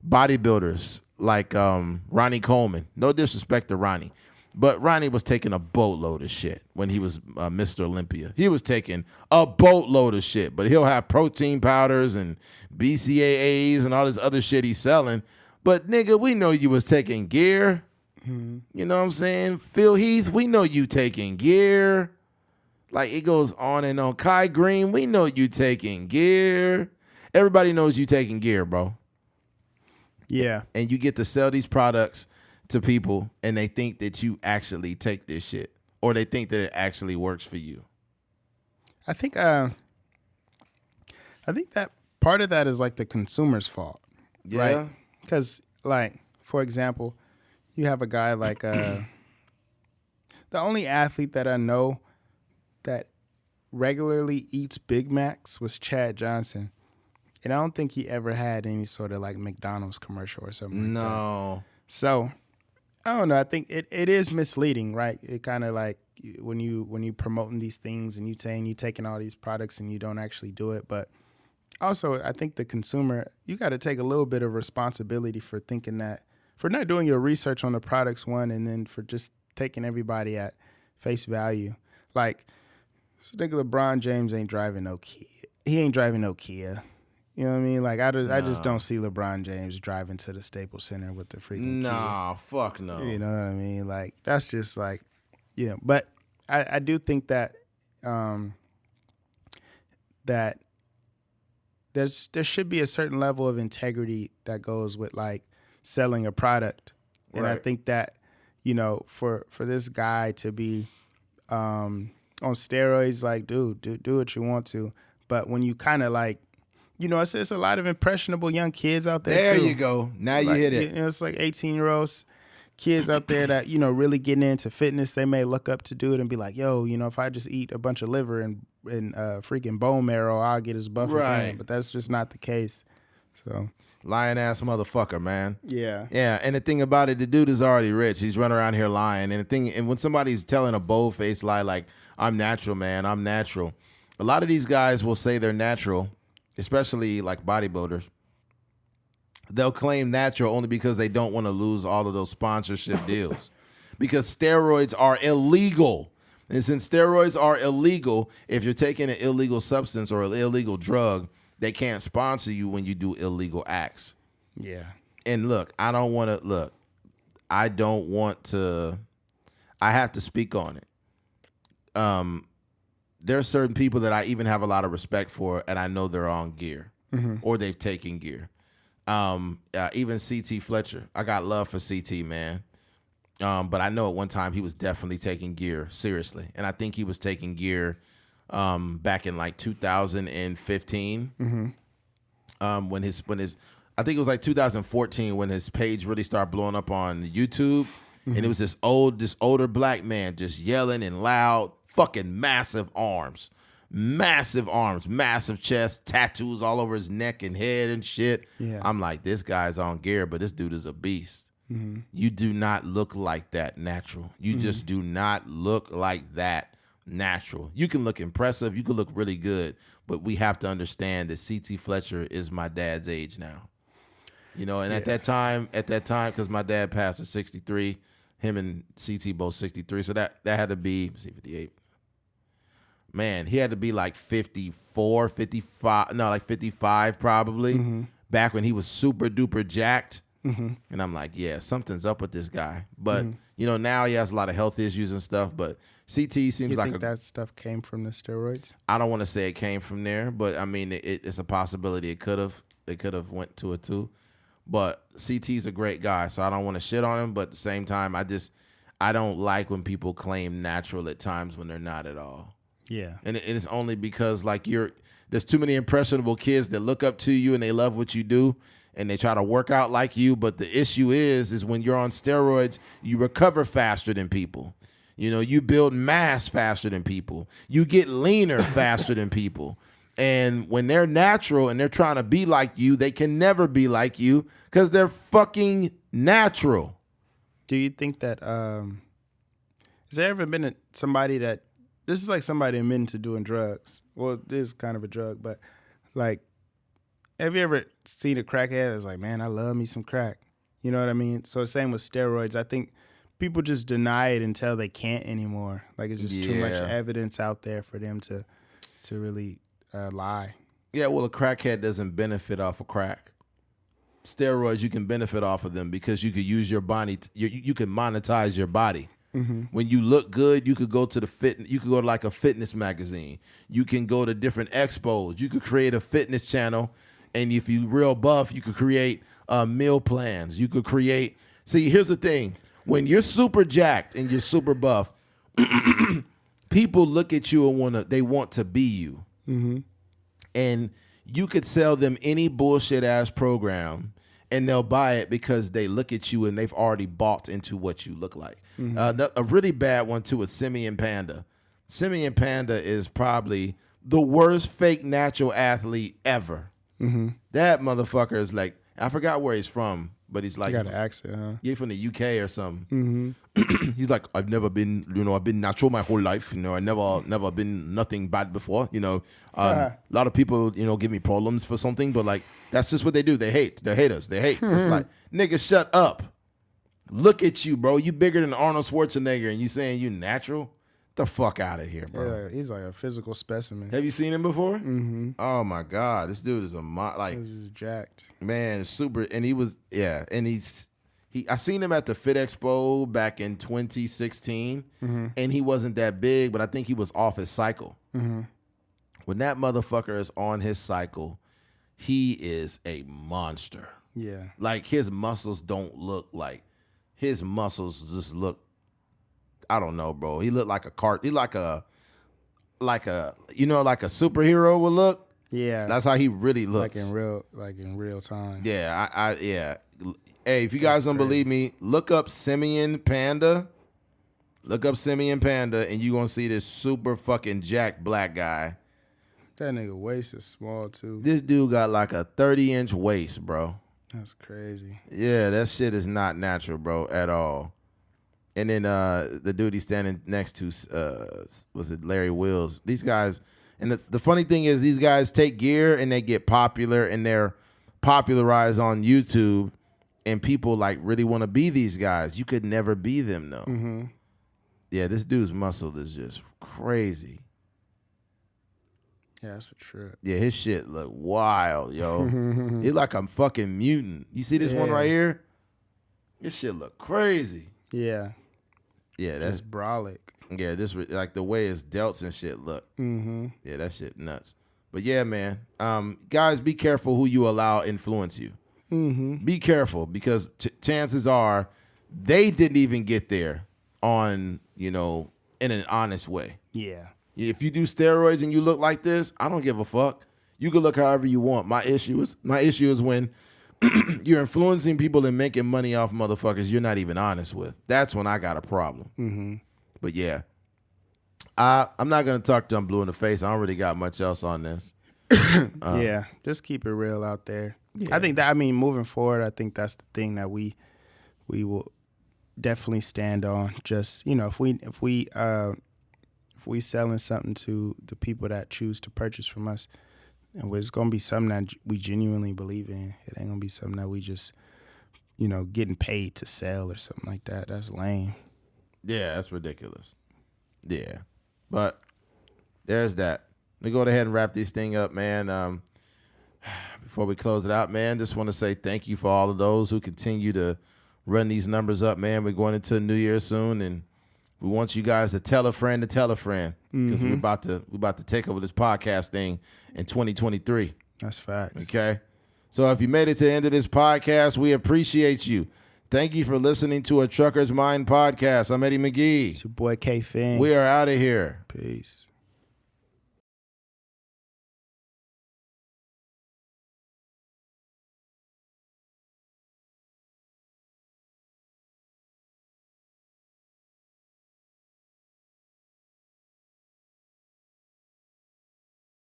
bodybuilders like Ronnie Coleman, no disrespect to Ronnie, but Ronnie was taking a boatload of shit when he was Mr. Olympia. He was taking a boatload of shit, but he'll have protein powders and BCAAs and all this other shit he's selling. But nigga, we know you was taking gear. Mm-hmm. You know what I'm saying? Phil Heath, we know you taking gear. Like, it goes on and on. Kai Green, we know you taking gear. Everybody knows you taking gear, bro. Yeah. And you get to sell these products to people, and they think that you actually take this shit, or they think that it actually works for you. I think that part of that is like the consumer's fault. Yeah. Right? Because, like, for example, you have a guy like the only athlete that I know that regularly eats Big Macs was Chad Johnson. And I don't think he ever had any sort of like McDonald's commercial or something like that. So, I don't know. I think it is misleading, right? It kind of like when you promoting these things and you saying you taking all these products and you don't actually do it. But also, I think the consumer, you got to take a little bit of responsibility for thinking that, for not doing your research on the products, one, and then for just taking everybody at face value. Like, so think LeBron James ain't driving no Kia. He ain't driving no Kia. You know what I mean? Like, I just don't see LeBron James driving to the Staples Center with the freaking Kia. Fuck no. You know what I mean? Like, that's just like, yeah. But I do think that that there should be a certain level of integrity that goes with, like, selling a product. And I think that, you know, for this guy to be on steroids, like, dude, do what you want to. But when you kind of like, you know, it's a lot of impressionable young kids out there, too. There you go. Now you hit it. You know, it's like 18-year-olds, kids out there that, you know, really getting into fitness. They may look up to do it and be like, yo, you know, if I just eat a bunch of liver and freaking bone marrow, I'll get as buff as him. But that's just not the case. So, lying-ass motherfucker, man. Yeah. Yeah, and the thing about it, the dude is already rich. He's running around here lying. And when somebody's telling a bold-faced lie like, I'm natural, man, I'm natural, a lot of these guys will say they're natural, especially like bodybuilders. They'll claim natural only because they don't want to lose all of those sponsorship deals. Because steroids are illegal. And since steroids are illegal, if you're taking an illegal substance or an illegal drug, they can't sponsor you when you do illegal acts. Yeah. And look, I have to speak on it. There are certain people that I even have a lot of respect for, and I know they're on gear, or they've taken gear. Even CT Fletcher, I got love for CT, man. But I know at one time he was definitely taking gear seriously, and I think he was taking gear back in like 2015, when his I think it was like 2014 when his page really started blowing up on YouTube, and it was this older black man just yelling and loud. Fucking massive arms, massive chest, tattoos all over his neck and head and shit. Yeah. I'm like, this guy's on gear, but this dude is a beast. Mm-hmm. You do not look like that natural. You just do not look like that natural. You can look impressive. You can look really good, but we have to understand that CT Fletcher is my dad's age now. You know, and at that time, because my dad passed at 63, him and CT both 63, so that had to be, 58. Man, he had to be like 54, 55, no, like 55 probably, back when he was super duper jacked. And I'm like, yeah, something's up with this guy. But, you know, now he has a lot of health issues and stuff, but CT seems like you think that stuff came from the steroids? I don't want to say it came from there, but I mean, it's a possibility it could have went to it too. But CT's a great guy, so I don't want to shit on him, but at the same time, I don't like when people claim natural at times when they're not at all. Yeah. And it's only because like there's too many impressionable kids that look up to you and they love what you do and they try to work out like you. But the issue is when you're on steroids, you recover faster than people. You know, you build mass faster than people. You get leaner faster than people. And when they're natural and they're trying to be like you, they can never be like you because they're fucking natural. Do you think that has there ever been somebody that this is like somebody admitting to doing drugs? Well, this is kind of a drug, but like, have you ever seen a crackhead that's like, man, I love me some crack? You know what I mean? So same with steroids. I think people just deny it until they can't anymore. Like it's just too much evidence out there for them to really lie. Yeah, well, a crackhead doesn't benefit off of crack. Steroids, you can benefit off of them because you could use your body. You can monetize your body. Mm-hmm. When you look good, you could go to you could go to like a fitness magazine. You can go to different expos. You could create a fitness channel, and if you real buff, you could create meal plans. You could create. See, here's the thing: when you're super jacked and you're super buff, people look at you and they want to be you. Mm-hmm. And you could sell them any bullshit ass program and they'll buy it because they look at you and they've already bought into what you look like. Mm-hmm. A really bad one too is Simian Panda. Simian Panda is probably the worst fake natural athlete ever. Mm-hmm. That motherfucker is like, I forgot where he's from, but he's like, you got an accent, huh? Yeah, from the UK or something. Mm-hmm. He's like, I've never been, I've been natural my whole life. I never been nothing bad before. A lot of people, give me problems for something, but like, that's just what they do. They hate. They're haters. They hate. It's like, nigga, shut up. Look at you, bro. You bigger than Arnold Schwarzenegger and you saying you natural? The fuck out of here, bro. Yeah, he's like a physical specimen. Have you seen him before? Mm-hmm. Oh my God, this dude is he's jacked. Man, super, and he was I seen him at the Fit Expo back in 2016, and he wasn't that big, but I think he was off his cycle. Mm-hmm. When that motherfucker is on his cycle, he is a monster. Yeah, like his muscles don't look like his muscles just look. I don't know, bro. He looked like he like a superhero would look. Yeah, that's how he really looks. Like in real time. Yeah, yeah. Hey, if you guys don't believe me, look up Simian Panda. Look up Simian Panda, and you gonna see this super fucking jacked black guy. That nigga waist is small too. This dude got like a 30-inch waist, bro. That's crazy. Yeah, that shit is not natural, bro, at all. And then the dude he's standing next to, was it Larry Wills? These guys, and the funny thing is these guys take gear and they get popular and they're popularized on YouTube and people like really want to be these guys. You could never be them though. Mm-hmm. Yeah, this dude's muscle is just crazy. Yeah, that's a trip. Yeah, his shit look wild, yo. He like a fucking mutant. You see this one right here? This shit look crazy. Yeah. Yeah, that's just brolic. Yeah, this like the way his delts and shit look. Mm-hmm. Yeah, that shit nuts. But yeah, man, guys, be careful who you allow influence you. Mm-hmm. Be careful because chances are they didn't even get there on in an honest way. Yeah. If you do steroids and you look like this, I don't give a fuck. You can look however you want. My issue is when you're influencing people and making money off motherfuckers you're not even honest with. That's when I got a problem. Mm-hmm. But yeah, I'm not going to talk to him blue in the face. I don't really got much else on this. Yeah, just keep it real out there. Yeah. I think that, moving forward, I think that's the thing that we will definitely stand on. Just, if we selling something to the people that choose to purchase from us, and it's going to be something that we genuinely believe in. It ain't going to be something that we just, getting paid to sell or something like that. That's lame. Yeah, that's ridiculous. Yeah. But there's that. Let me go ahead and wrap this thing up, man. Before we close it out, man, just want to say thank you for all of those who continue to run these numbers up, man. We're going into New Year soon, and we want you guys to tell a friend because we're about to take over this podcast thing in 2023. That's facts. Okay? So if you made it to the end of this podcast, we appreciate you. Thank you for listening to A Trucker's Mind podcast. I'm Eddie McGee. It's your boy K-Fing. We are out of here. Peace.